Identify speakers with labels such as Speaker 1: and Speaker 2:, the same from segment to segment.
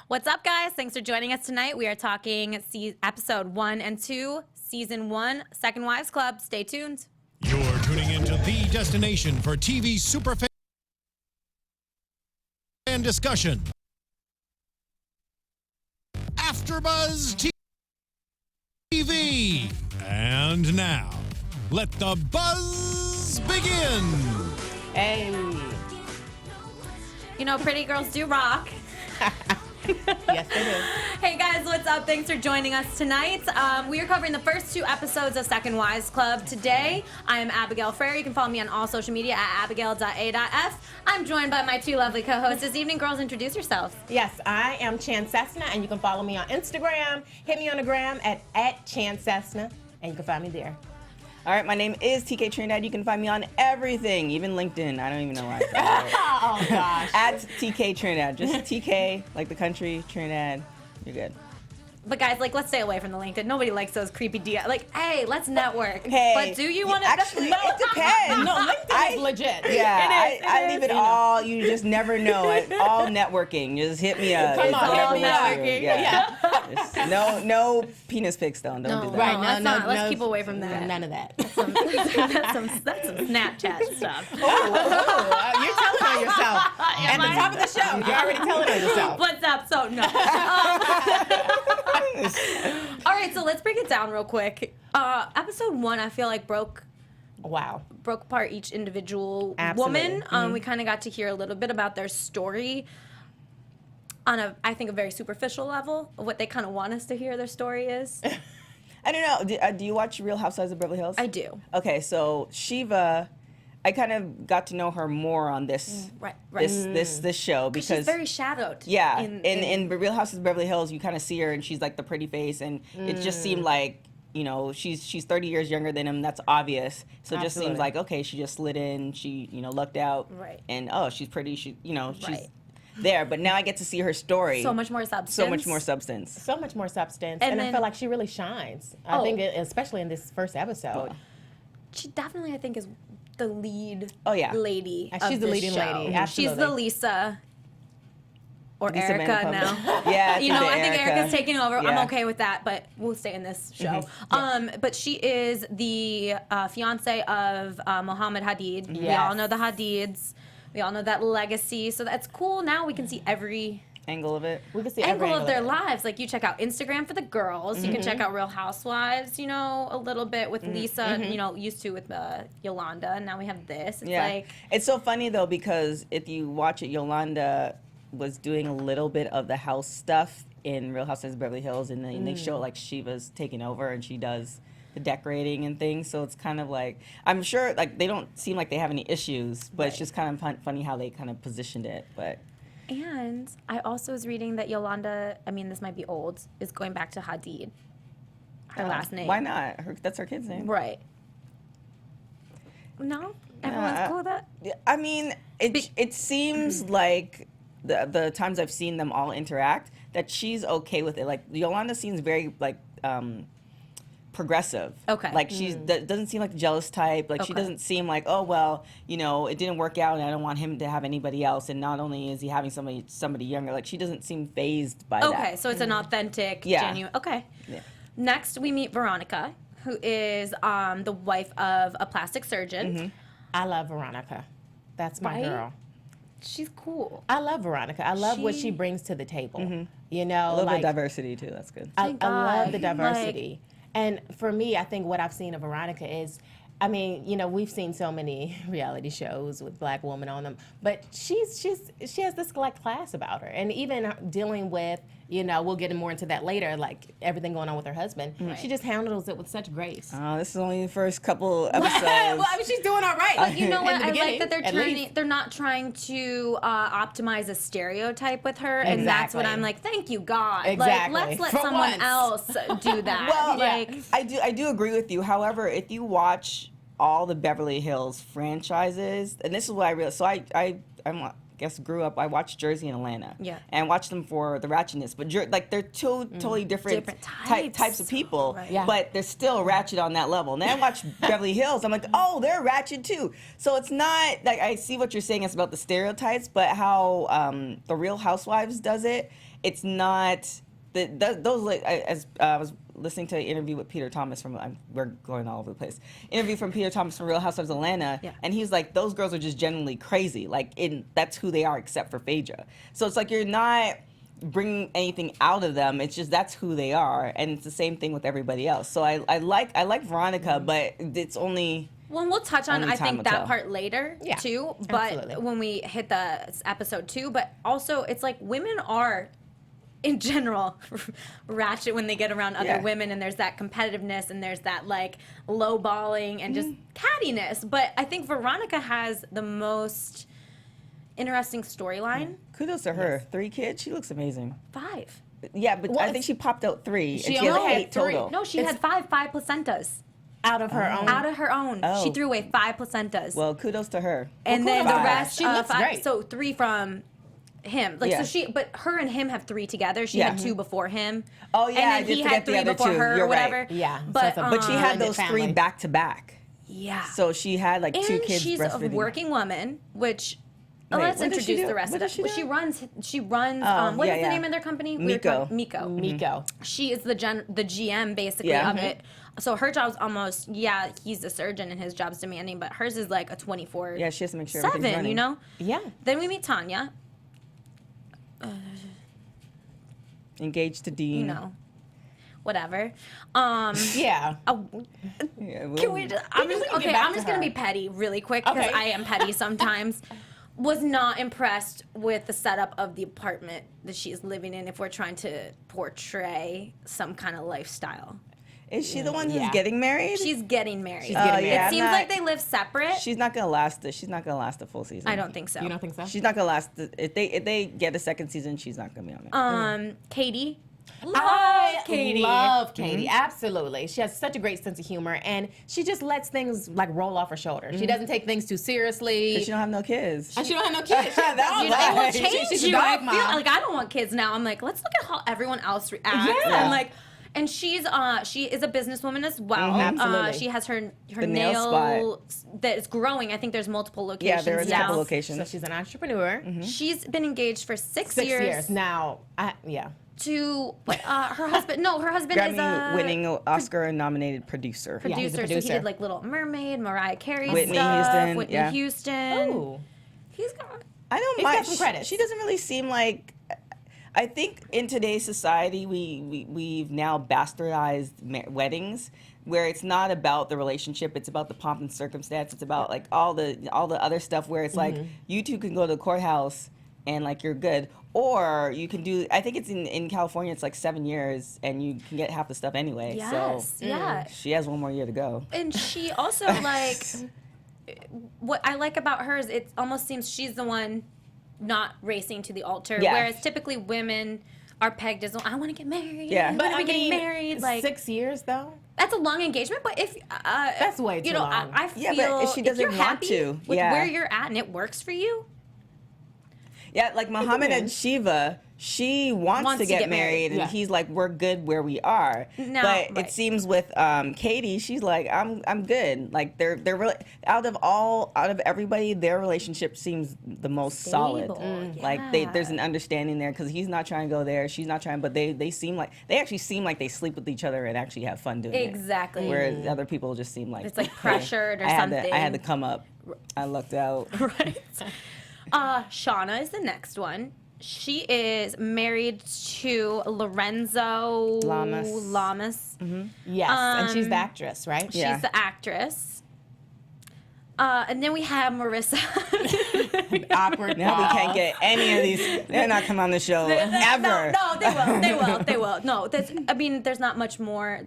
Speaker 1: What's up, guys? Thanks for joining us tonight. We are talking episode 1 and 2, season 1, Second Wives Club. Stay tuned.
Speaker 2: You're tuning into the destination for TV superfan discussion. AFTERBUZZ TV. And now, let the buzz begin.
Speaker 3: Hey.
Speaker 1: You know, pretty girls do rock.
Speaker 3: Yes, they do.
Speaker 1: Hey guys, what's up? Thanks for joining us tonight. We are covering the first 2 episodes of Second Wives Club today. I am Abigail Fraher. You can follow me on all social media at abigail.a.f. I'm joined by my 2 lovely co-hosts this evening. Girls, introduce yourselves.
Speaker 3: Yes, I am Chance Cessna, and you can follow me on Instagram. Hit me on the gram at Chance Cessna, and you can find me there.
Speaker 4: All right, my name is TK Trinidad. You can find me on everything, even LinkedIn. I don't even know why I said that.
Speaker 3: Oh, gosh.
Speaker 4: At TK Trinidad. Just TK, like the country, Trinidad. You're good.
Speaker 1: But guys, like, let's stay away from the LinkedIn. Nobody likes those creepy DMs. Like, hey, let's network.
Speaker 4: Hey.
Speaker 1: But do you want to?
Speaker 4: Actually, it depends.
Speaker 3: No, LinkedIn is legit.
Speaker 4: Yeah,
Speaker 3: It is.
Speaker 4: I leave it all. You just never know. All networking. Just hit me up.
Speaker 3: Come
Speaker 4: It's
Speaker 3: on,
Speaker 4: whatever
Speaker 1: all
Speaker 4: you do.
Speaker 1: networking.
Speaker 4: Yeah. Just no penis pics, though. Don't do that.
Speaker 1: Right, let's keep away from that.
Speaker 3: None of that.
Speaker 1: that's some Snapchat stuff.
Speaker 3: You're telling on yourself. At the top of the show, you're already telling on yourself.
Speaker 1: What's up? So, no. All right, so let's break it down real quick. Episode 1, I feel like broke apart each individual woman. We kind of got to hear a little bit about their story on I think a very superficial level of what they kind of want us to hear their story is.
Speaker 4: I don't know. Do you watch Real Housewives of Beverly Hills?
Speaker 1: I do.
Speaker 4: Okay, so Shiva, I kind of got to know her more on this this show because
Speaker 1: she's very shadowed.
Speaker 4: Yeah, in Real Housewives of Beverly Hills, you kind of see her and she's like the pretty face, and it just seemed like, you know, she's 30 years younger than him. That's obvious. So it just seems like, okay, she just slid in, she lucked out,
Speaker 1: right?
Speaker 4: And oh, she's pretty. She's there. But now I get to see her story.
Speaker 1: So much more substance.
Speaker 4: So much more substance.
Speaker 3: So much more substance, and I feel like she really shines. I think, especially in this first episode,
Speaker 1: she definitely, I think, is the lead lady.
Speaker 3: She's the leading lady. Absolutely.
Speaker 1: She's the Lisa. Or
Speaker 4: Lisa
Speaker 1: Erica
Speaker 4: Vanderpump.
Speaker 1: now.
Speaker 4: Yeah,
Speaker 1: you know, I think
Speaker 4: Erica.
Speaker 1: Erica's taking over.
Speaker 4: Yeah.
Speaker 1: I'm okay with that, but we'll stay in this show. But she is the fiance of Mohamed Hadid.
Speaker 3: Yes.
Speaker 1: We all know the Hadids. We all know that legacy. So that's cool. Now we can see every
Speaker 4: angle of it.
Speaker 1: We can see angle of their lives. Like, you check out Instagram for the girls. You can check out Real Housewives, you know, a little bit with Lisa, you know, used to with Yolanda. And now we have this. It's like...
Speaker 4: It's so funny, though, because if you watch it, Yolanda was doing a little bit of the house stuff in Real Housewives of Beverly Hills, and then they show, like, Shiva's taking over, and she does the decorating and things. So it's kind of like, I'm sure, like, they don't seem like they have any issues, but it's just kind of funny how they kind of positioned it, but...
Speaker 1: And I also was reading that Yolanda, I mean, this might be old, is going back to Hadid. Her last name.
Speaker 4: Why not? That's her kid's name.
Speaker 1: Right. No? Everyone's cool with that?
Speaker 4: I mean, it seems like the times I've seen them all interact, that she's okay with it. Like, Yolanda seems very, like, progressive.
Speaker 1: Okay.
Speaker 4: Like, doesn't seem like the jealous type. Like, she doesn't seem like, oh, well, you know, it didn't work out and I don't want him to have anybody else. And not only is he having somebody younger, like, she doesn't seem fazed by that.
Speaker 1: Okay, so it's an authentic, genuine. Okay.
Speaker 4: Yeah.
Speaker 1: Next, we meet Veronica, who is the wife of a plastic surgeon.
Speaker 3: I love Veronica. That's my girl.
Speaker 1: She's cool.
Speaker 3: I love Veronica. I love what she brings to the table. You know,
Speaker 4: a little bit of diversity too. That's good.
Speaker 3: I love the diversity. And for me, I think what I've seen of Veronica is, I mean, you know, we've seen so many reality shows with black women on them, but she has this like class about her, and even dealing with, you know, we'll get more into that later, like everything going on with her husband. She just handles it with such grace.
Speaker 4: Oh, this is only the first couple episodes.
Speaker 3: Well, I mean, she's doing all right.
Speaker 1: But you know what? I like that they're not trying to optimize a stereotype with her, and that's what I'm like. Thank you, God.
Speaker 3: Exactly.
Speaker 1: Like, let's let someone else do that.
Speaker 4: Well,
Speaker 1: like,
Speaker 4: I do agree with you. However, if you watch all the Beverly Hills franchises, and this is what I realized. So I'm guess grew up. I watched Jersey and Atlanta.
Speaker 1: Yeah.
Speaker 4: And watched them for the ratchetness, but like they're two totally different types of people.
Speaker 1: Right.
Speaker 3: Yeah.
Speaker 4: But they're still ratchet on that level. And then I watch Beverly Hills. I'm like, oh, they're ratchet too. So it's not like I see what you're saying. It's about the stereotypes, but how the Real Housewives does it. It's not those like as I was listening to an interview with Peter Thomas from we're going all over the place. Interview from Peter Thomas from Real Housewives of Atlanta, and he's like, those girls are just genuinely crazy. Like that's who they are, except for Phaedra. So it's like you're not bringing anything out of them. It's just that's who they are, and it's the same thing with everybody else. So I like Veronica, but it's only.
Speaker 1: Well, we'll touch on, I think, that part later, too. But
Speaker 3: absolutely.
Speaker 1: when we hit the episode 2, but also it's like women are, in general, ratchet when they get around other women, and there's that competitiveness, and there's that, like, lowballing and just cattiness. But I think Veronica has the most interesting storyline.
Speaker 4: Kudos to her. 3 kids. She looks amazing.
Speaker 1: 5.
Speaker 4: Yeah, but I think she popped out 3.
Speaker 3: She
Speaker 4: and she
Speaker 3: only
Speaker 4: has
Speaker 3: had
Speaker 4: 8 total.
Speaker 1: No, she had 5 placentas.
Speaker 3: Out of her own.
Speaker 1: Out of her own.
Speaker 4: Oh.
Speaker 1: She threw away 5 placentas.
Speaker 4: Well, kudos to her.
Speaker 1: And then the rest,
Speaker 3: She looks great.
Speaker 1: So 3 from him. Like, so but her and him have 3 together. She had 2 before him.
Speaker 4: Oh, yeah,
Speaker 1: and
Speaker 4: I
Speaker 1: then
Speaker 4: did
Speaker 1: he
Speaker 4: forget
Speaker 1: had
Speaker 4: the
Speaker 1: 3
Speaker 4: other
Speaker 1: before
Speaker 4: 2.
Speaker 1: her
Speaker 4: You're
Speaker 1: or whatever.
Speaker 4: right.
Speaker 3: Yeah.
Speaker 1: But
Speaker 4: But she had
Speaker 3: blended
Speaker 4: those
Speaker 3: family.
Speaker 4: 3 back to back.
Speaker 1: Yeah.
Speaker 4: So she had like 2
Speaker 1: and
Speaker 4: kids
Speaker 1: she's a
Speaker 4: breastfeeding.
Speaker 1: working woman, which
Speaker 4: Wait,
Speaker 1: let's
Speaker 4: what does she
Speaker 1: introduce
Speaker 4: do?
Speaker 1: the rest
Speaker 4: What
Speaker 1: of
Speaker 4: does
Speaker 1: it.
Speaker 4: she
Speaker 1: Well,
Speaker 4: do?
Speaker 1: she runs. What is the name of their company?
Speaker 4: Miko.
Speaker 1: Miko.
Speaker 3: Miko.
Speaker 1: She is the GM basically
Speaker 4: Yeah.
Speaker 1: of it. So her job's almost he's a surgeon and his job's demanding, but hers is like a 24.
Speaker 4: Yeah, she has to make sure everything's
Speaker 1: 7,
Speaker 4: running.
Speaker 1: you know.
Speaker 3: Yeah.
Speaker 1: Then we meet Tanya.
Speaker 4: Engaged to Dean.
Speaker 1: You know, whatever.
Speaker 3: Yeah.
Speaker 4: Yeah,
Speaker 1: Can we just, I'm just,
Speaker 3: can get
Speaker 1: okay,
Speaker 3: back
Speaker 1: I'm
Speaker 3: to
Speaker 1: just going to
Speaker 3: her.
Speaker 1: be petty really quick because
Speaker 3: Okay.
Speaker 1: I am petty sometimes. Was not impressed with the setup of the apartment that she's living in if we're trying to portray some kind of lifestyle.
Speaker 4: Is she the one who's
Speaker 3: Yeah.
Speaker 4: getting married?
Speaker 1: She's getting married.
Speaker 3: She's getting married.
Speaker 4: yeah,
Speaker 1: It seems
Speaker 4: I'm
Speaker 1: like
Speaker 4: not-
Speaker 1: they live separate.
Speaker 4: She's not gonna last. She's not gonna last the full season.
Speaker 1: I don't think so.
Speaker 3: You don't think so?
Speaker 4: She's not gonna last. If they get a second season, she's not gonna be on it.
Speaker 1: Katie.
Speaker 3: I
Speaker 1: Katie.
Speaker 3: love Katie. Absolutely. She has such a great sense of humor, and she just lets things like roll off her shoulders. She doesn't take things too seriously.
Speaker 4: Because she don't have no kids.
Speaker 3: And she don't have no kids. She's
Speaker 4: That's
Speaker 3: dog
Speaker 1: You
Speaker 3: mom.
Speaker 1: know, it will
Speaker 3: She-
Speaker 1: change
Speaker 3: she's a
Speaker 1: you. I
Speaker 3: dog
Speaker 1: feel
Speaker 3: mom.
Speaker 1: like I don't want kids now. I'm like, let's look at how everyone else reacts.
Speaker 3: Yeah.
Speaker 1: And like, and she is a businesswoman as well.
Speaker 3: Absolutely.
Speaker 1: She has her
Speaker 4: The nail
Speaker 1: nail that is growing. I think there's multiple locations.
Speaker 4: Yeah, there is a
Speaker 1: now.
Speaker 4: couple locations.
Speaker 3: So she's an entrepreneur.
Speaker 1: She's been engaged for 6
Speaker 3: 6
Speaker 1: years.
Speaker 3: years now. Yeah.
Speaker 1: To her husband. No, her husband is a
Speaker 4: Grammy-winning, Oscar-nominated producer.
Speaker 3: Yeah, he's a
Speaker 1: producer. So he
Speaker 3: producer.
Speaker 1: did like Little Mermaid, Mariah Carey
Speaker 4: Whitney
Speaker 1: stuff,
Speaker 4: Houston,
Speaker 1: Whitney
Speaker 4: yeah.
Speaker 1: Houston.
Speaker 3: Ooh.
Speaker 1: He's got.
Speaker 4: I don't
Speaker 3: He's
Speaker 4: mind.
Speaker 3: got some credits.
Speaker 4: She doesn't really seem like. I think in today's society, we've now bastardized weddings, where it's not about the relationship; it's about the pomp and circumstance. It's about like all the other stuff where it's like you two can go to the courthouse and like you're good, or you can do. I think it's in California. It's like 7 years, and you can get half the stuff anyway.
Speaker 1: Yes.
Speaker 4: So
Speaker 1: Yeah.
Speaker 4: she has 1 more year to go.
Speaker 1: And she also like what I like about her is it almost seems she's the one not racing to the altar,
Speaker 4: Yeah.
Speaker 1: whereas typically women are pegged as I want to get married.
Speaker 4: Yeah.
Speaker 1: When
Speaker 3: But
Speaker 1: are we
Speaker 3: I
Speaker 1: getting
Speaker 3: mean,
Speaker 1: married? Like
Speaker 3: 6 years though.
Speaker 1: that's a long engagement, but if
Speaker 3: That's way too long.
Speaker 1: I feel
Speaker 4: Yeah, but if she doesn't
Speaker 1: you're
Speaker 4: want
Speaker 1: happy
Speaker 4: to,
Speaker 1: with
Speaker 4: yeah.
Speaker 1: where you're at and it works for you.
Speaker 4: Yeah, like Mohamed and Shiva, she wants to get married, and
Speaker 3: yeah.
Speaker 4: he's like, we're good where we are.
Speaker 1: No,
Speaker 4: but
Speaker 1: right.
Speaker 4: it seems with Katie, she's like, I'm good. Like they're really out of everybody, their relationship seems the most solid.
Speaker 1: Stable,
Speaker 4: Like there's an understanding there because he's not trying to go there, she's not trying, but they actually seem like they sleep with each other and actually have fun doing it.
Speaker 1: Exactly.
Speaker 4: Whereas other people just seem like
Speaker 1: It's like pressured or
Speaker 4: I had
Speaker 1: something.
Speaker 4: I had to come up. I lucked out.
Speaker 1: Right. Shauna is the next one. She is married to Lorenzo Lamas.
Speaker 3: Yes, and she's the actress, right?
Speaker 1: She's
Speaker 4: Yeah.
Speaker 1: the actress. And then we have Marissa.
Speaker 3: Awkward.
Speaker 4: Now we
Speaker 3: pause.
Speaker 4: can't get any of these. They're not coming on the show ever.
Speaker 1: No, they will. No, there's not much more.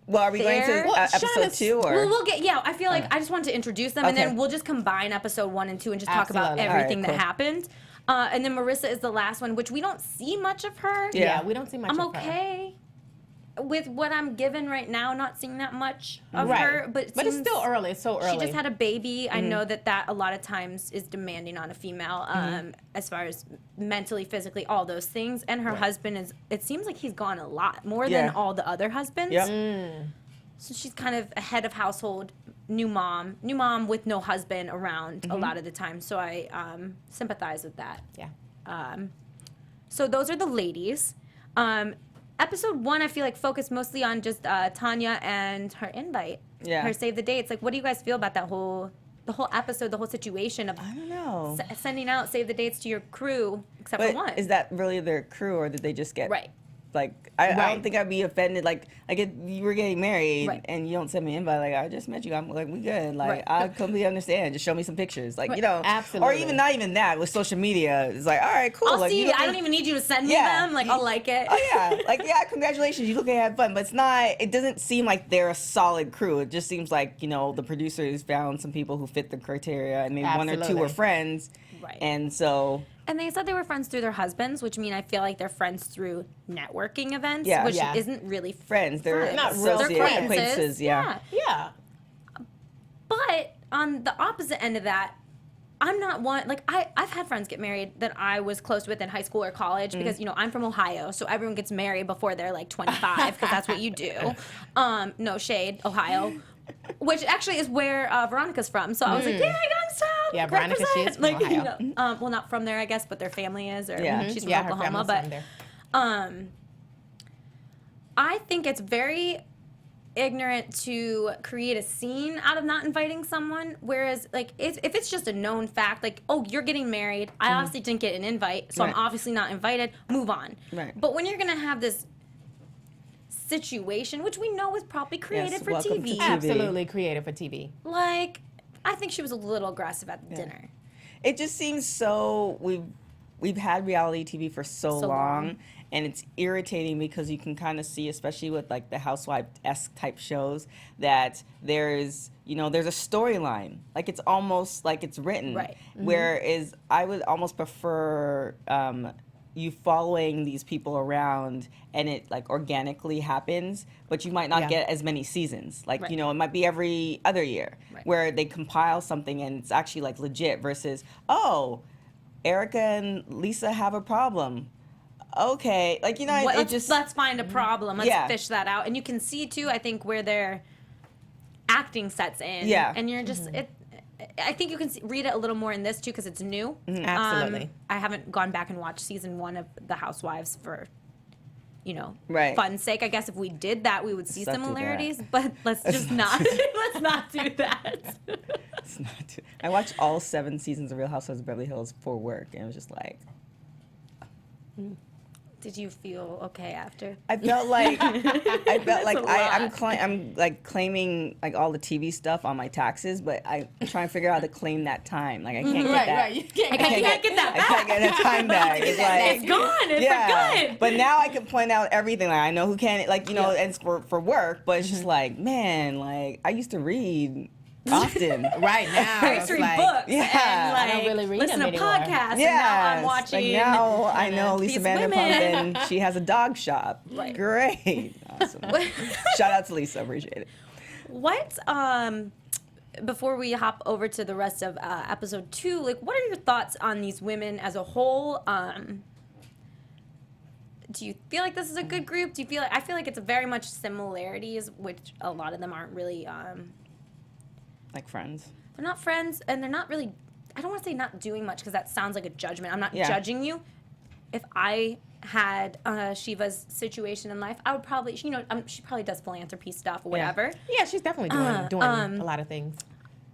Speaker 4: Well, are we going
Speaker 1: There.
Speaker 4: to
Speaker 3: Well,
Speaker 4: episode
Speaker 3: Shauna's-
Speaker 4: 2 or?
Speaker 1: We'll get. Yeah, I feel like I just want to introduce them, and
Speaker 4: Okay.
Speaker 1: then we'll just combine episode 1 and 2 and just talk about
Speaker 3: Absolutely.
Speaker 1: everything
Speaker 4: All right,
Speaker 1: that
Speaker 4: cool.
Speaker 1: happened. And then Marissa is the last one, which we don't see much of her.
Speaker 3: Yeah, we don't see much
Speaker 1: I'm
Speaker 3: of her.
Speaker 1: okay. with what I'm given right now, not seeing that much of her. But
Speaker 3: it's still early. It's so early.
Speaker 1: She just had a baby. I know that a lot of times is demanding on a female, as far as mentally, physically, all those things. And her husband it seems like he's gone a lot more than all the other husbands.
Speaker 4: Yep.
Speaker 1: So she's kind of a head of household, new mom with no husband around a lot of the time. So I sympathize with that.
Speaker 3: Yeah.
Speaker 1: So those are the ladies. Episode 1, I feel like focused mostly on just Tanya and her invite.
Speaker 4: Yeah.
Speaker 1: Her save the dates. Like, what do you guys feel about the whole episode, the whole situation of
Speaker 4: I don't know.
Speaker 1: Sending out save the dates to your crew, except for one?
Speaker 4: Is that really their crew, or did they just get
Speaker 1: Right.
Speaker 4: Like, I don't think I'd be offended. Like if you were getting married and you don't send me an invite, like, I just met you. I'm like, we good. Like, I completely understand. Just show me some pictures. Like, you know.
Speaker 3: Absolutely.
Speaker 4: Or even not even that. With social media, it's like, all right, cool.
Speaker 1: I'll
Speaker 4: like,
Speaker 1: see. I don't even need you to send me them. Like, I'll like it.
Speaker 4: Oh, yeah. Like, yeah, congratulations. You look like you had fun. But it's not, it doesn't seem like they're a solid crew. It just seems like, you know, the producers found some people who fit the criteria, and maybe one or two were friends.
Speaker 1: Right.
Speaker 4: And so...
Speaker 1: And they said they were friends through their husbands, which mean I feel like they're friends through networking events, which isn't really
Speaker 4: friends. They're
Speaker 3: not real
Speaker 4: acquaintances. Yeah.
Speaker 3: Yeah.
Speaker 1: But on the opposite end of that, I'm not one, like, I've had friends get married that I was close with in high school or college because, you know, I'm from Ohio, so everyone gets married before they're, like, 25 because that's what you do. No shade, Ohio. Which actually is where Veronica's from. So I was like, yeah, Youngstown.
Speaker 3: Yeah, Veronica, she is from Ohio.
Speaker 1: You know, well, not from there, I guess, but their family is. Or she's from Oklahoma.
Speaker 3: But
Speaker 1: I think it's very ignorant to create a scene out of not inviting someone. Whereas, like, if it's just a known fact, like, oh, you're getting married. I obviously didn't get an invite, so I'm obviously not invited. Move on.
Speaker 4: Right.
Speaker 1: But when you're going to have this situation, which we know was probably created for TV.
Speaker 3: Absolutely created for TV.
Speaker 1: Like, I think she was a little aggressive at the dinner.
Speaker 4: It just seems so, we've had reality TV for so long, and it's irritating because you can kind of see, especially with like the housewife-esque type shows, that there's a storyline. Like, it's almost like it's written.
Speaker 1: Right.
Speaker 4: Whereas I would almost prefer you following these people around and it like organically happens, but you might not get as many seasons. Like, you know, it might be every other year where they compile something and it's actually like legit versus, oh, Erica and Lisa have a problem. Okay. Like, you know,
Speaker 1: let's find a problem. Let's fish that out. And you can see too, I think, where their acting sets in. Yeah. And you're just, I think you can read it a little more in this too because it's new.
Speaker 3: Absolutely.
Speaker 1: I haven't gone back and watched season 1 of The Housewives for, you know, fun's sake. I guess if we did that, we would see similarities. But let's just not. Let's not do that.
Speaker 4: I watched all 7 seasons of Real Housewives of Beverly Hills for work, and it was just like.
Speaker 1: Did you feel okay after?
Speaker 4: I felt like I'm like claiming like all the TV stuff on my taxes, but I'm trying to figure out how to claim that time. Like, I can't get that.
Speaker 3: Right. You can't
Speaker 1: I can't get that back.
Speaker 4: I can't get that time back. It's like
Speaker 1: it's gone. It's for good.
Speaker 4: But now I can point out everything. Like, I know who can, like, you know, and it's for work. But it's just like, man, like, I used to read often.
Speaker 3: Right now,
Speaker 1: I used to read books.
Speaker 3: Yeah,
Speaker 1: and, like,
Speaker 3: I don't really read
Speaker 1: listen
Speaker 3: them
Speaker 1: to
Speaker 3: anymore.
Speaker 1: podcasts.
Speaker 4: Yeah,
Speaker 1: and now I'm watching.
Speaker 4: Like, now I know Lisa
Speaker 1: these
Speaker 4: Vanderpump,
Speaker 1: women.
Speaker 4: and she has a dog shop.
Speaker 1: Right.
Speaker 4: Great, awesome. Shout out to Lisa, appreciate it.
Speaker 1: What before we hop over to the rest of episode 2, like, what are your thoughts on these women as a whole? Do you feel like this is a good group? Do you feel like, I feel like it's very much similarities, which a lot of them aren't really
Speaker 4: like friends.
Speaker 1: They're not friends, and they're not really, I don't want to say not doing much because that sounds like a judgment. I'm not judging you. If I had Shiva's situation in life, I would probably, you know, she probably does philanthropy stuff or whatever.
Speaker 3: Yeah, she's definitely doing a lot of things.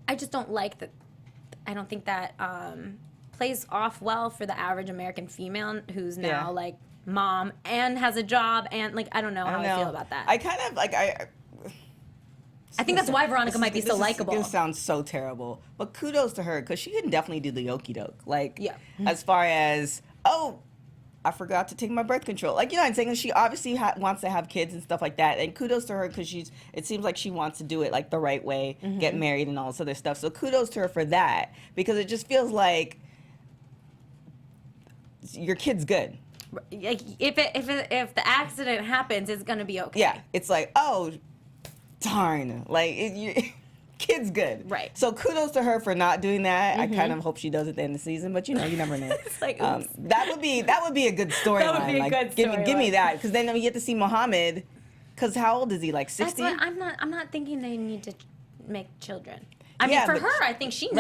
Speaker 1: I just don't like that. I don't think that plays off well for the average American female who's now like mom and has a job and like I don't know how I feel about that.
Speaker 4: I kind of like
Speaker 1: I think that's why Veronica might be so likable.
Speaker 4: This sounds so terrible, but kudos to her because she can definitely do the okie doke. Like, as far as I forgot to take my birth control. Like, you know what I'm saying? She obviously wants to have kids and stuff like that. And kudos to her because it seems like she wants to do it like the right way, get married and all this other stuff. So kudos to her for that because it just feels like your kid's good.
Speaker 1: Like if the accident happens, it's gonna be okay.
Speaker 4: Yeah, it's like, oh, darn, like kid's good.
Speaker 1: Right.
Speaker 4: So kudos to her for not doing that. I kind of hope she does at the end of the season, but you never know.
Speaker 1: It's like, oops.
Speaker 4: That would be a good storyline.
Speaker 1: That would be a good storyline.
Speaker 4: Give me that, because then we get to see Mohamed. Because how old is he? Like 60?
Speaker 1: That's what I'm not thinking they need to make children. I mean,
Speaker 4: Yeah,
Speaker 1: for
Speaker 4: but-
Speaker 1: her, I think she would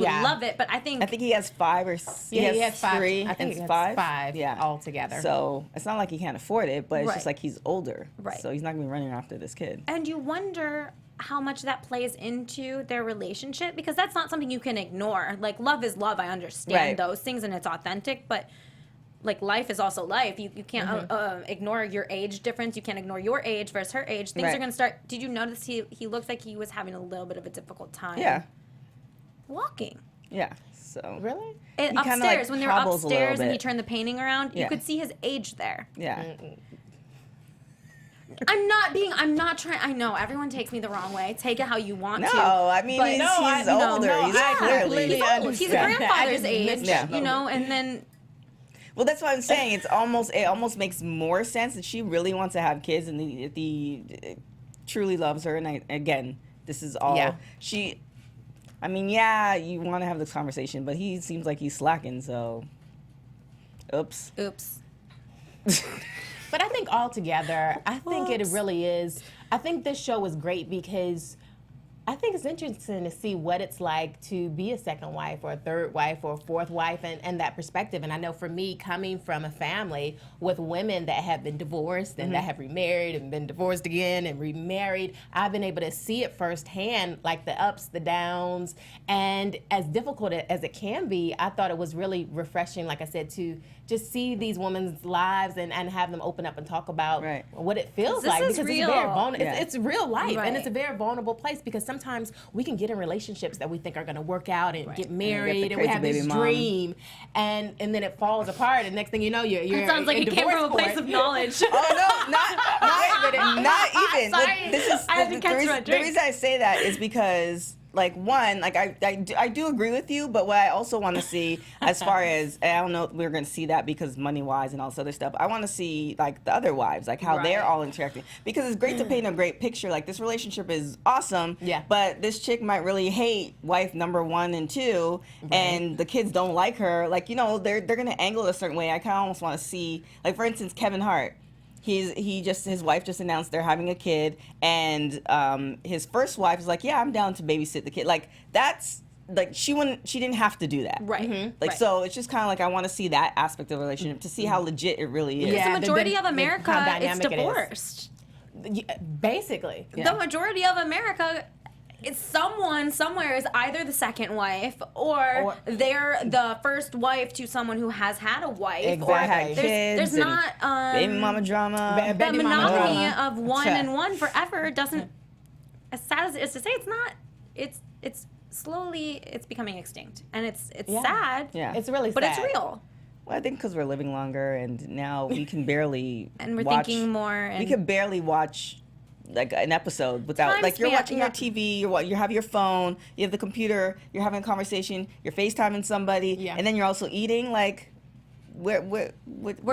Speaker 3: Yeah.
Speaker 1: love it, but I think
Speaker 4: he has 5 or
Speaker 3: he has 5.
Speaker 4: three.
Speaker 3: I think
Speaker 4: and
Speaker 3: he has
Speaker 4: 5.
Speaker 3: 5
Speaker 4: Yeah,
Speaker 3: altogether.
Speaker 4: So it's not like he can't afford it, but it's
Speaker 1: Right.
Speaker 4: just like he's older.
Speaker 1: Right.
Speaker 4: So he's not gonna be running after this kid.
Speaker 1: and you wonder how much that plays into their relationship, because that's not something you can ignore. Like, love is love. I understand
Speaker 4: Right.
Speaker 1: those things and it's authentic, but like life is also life. You can't ignore your age difference. You can't ignore your age versus her age. Things
Speaker 4: Right.
Speaker 1: are going to start. Did you notice he looks like he was having a little bit of a difficult time
Speaker 4: Yeah.
Speaker 1: walking?
Speaker 4: Yeah. So
Speaker 3: Really?
Speaker 4: He kinda,
Speaker 1: Upstairs,
Speaker 4: like,
Speaker 1: when they were
Speaker 4: hobbles a little
Speaker 1: upstairs and he
Speaker 4: bit.
Speaker 1: turned the painting around, you
Speaker 4: Yeah.
Speaker 1: could see his age there.
Speaker 4: Yeah.
Speaker 1: I'm not trying. I know everyone takes me the wrong way. Take it how you want
Speaker 4: No,
Speaker 1: to.
Speaker 4: I mean
Speaker 1: but
Speaker 4: he's
Speaker 3: no,
Speaker 4: older.
Speaker 3: no,
Speaker 4: He's
Speaker 3: I
Speaker 4: clearly.
Speaker 3: completely
Speaker 1: he's old. He's a
Speaker 3: understand. I
Speaker 1: grandfather's
Speaker 3: just
Speaker 1: age,
Speaker 3: missed
Speaker 4: that
Speaker 1: you know, and then
Speaker 4: Well, that's what I'm saying. It almost makes more sense that she really wants to have kids, and the truly loves her. And again, this is all she. I mean, yeah, you want to have this conversation, but he seems like he's slacking. So, oops.
Speaker 3: But I think altogether, I think it really is. I think this show is great because I think it's interesting to see what it's like to be a second wife or a third wife or a fourth wife and that perspective. And I know for me, coming from a family with women that have been divorced and that have remarried and been divorced again and remarried, I've been able to see it firsthand, like the ups, the downs. And as difficult as it can be, I thought it was really refreshing, like I said, to just see these women's lives and have them open up and talk about what it feels
Speaker 1: This
Speaker 3: like.
Speaker 1: is
Speaker 3: Because
Speaker 1: real.
Speaker 3: it's very vulnerable. It's real life,
Speaker 1: Right.
Speaker 3: and it's a very vulnerable place because sometimes we can get in relationships that we think are going to work out and get married, and we
Speaker 4: crazy
Speaker 3: have this
Speaker 4: baby mom.
Speaker 3: dream, and then it falls apart, and next thing you know, you're
Speaker 1: it sounds like
Speaker 3: in
Speaker 1: it came
Speaker 3: divorce
Speaker 1: from a place
Speaker 3: court.
Speaker 1: of knowledge.
Speaker 4: Oh no, not even.
Speaker 1: Sorry.
Speaker 4: This is
Speaker 1: I had to catch my
Speaker 4: the
Speaker 1: drink.
Speaker 4: reason I say that is because, like, one, like I do agree with you, but what I also want to see, as far as, and I don't know if we're going to see that because money wise and all this other stuff, I want to see like the other wives, like how they're all interacting, because it's great to paint a great picture. Like, this relationship is awesome, but this chick might really hate wife number 1 and 2, and the kids don't like her. Like, they're going to angle it a certain way. I kind of almost want to see, like, for instance, Kevin Hart. His wife just announced they're having a kid, and his first wife is like, yeah, I'm down to babysit the kid. Like, that's like she didn't have to do that.
Speaker 1: Right.
Speaker 4: Like, so it's just kind of like, I want to see that aspect of the relationship to see how legit it really is.
Speaker 1: The majority of
Speaker 3: how
Speaker 1: America is
Speaker 3: dynamic it is.
Speaker 1: divorced.
Speaker 3: Basically.
Speaker 1: The majority of America, it's someone somewhere is either the second wife or they're the first wife to someone who has had a wife.
Speaker 3: Exactly.
Speaker 1: Or
Speaker 4: Had kids
Speaker 1: there's not
Speaker 4: baby mama drama.
Speaker 1: the
Speaker 3: baby mama
Speaker 1: monogamy
Speaker 3: drama.
Speaker 1: of one and one forever doesn't. As sad as it is to say, it's not. It's slowly becoming extinct, and it's sad.
Speaker 4: Yeah.
Speaker 3: It's really
Speaker 1: but
Speaker 3: sad.
Speaker 1: it's real.
Speaker 4: Well, I think because we're living longer, and now we can barely
Speaker 1: And we're
Speaker 4: watch,
Speaker 1: thinking more. And
Speaker 4: we can barely watch like an episode without,
Speaker 1: Time
Speaker 4: like, you're
Speaker 1: span,
Speaker 4: watching your TV, you have your phone, you have the computer, you're having a conversation, you're FaceTiming somebody, and then you're also eating. Like, we're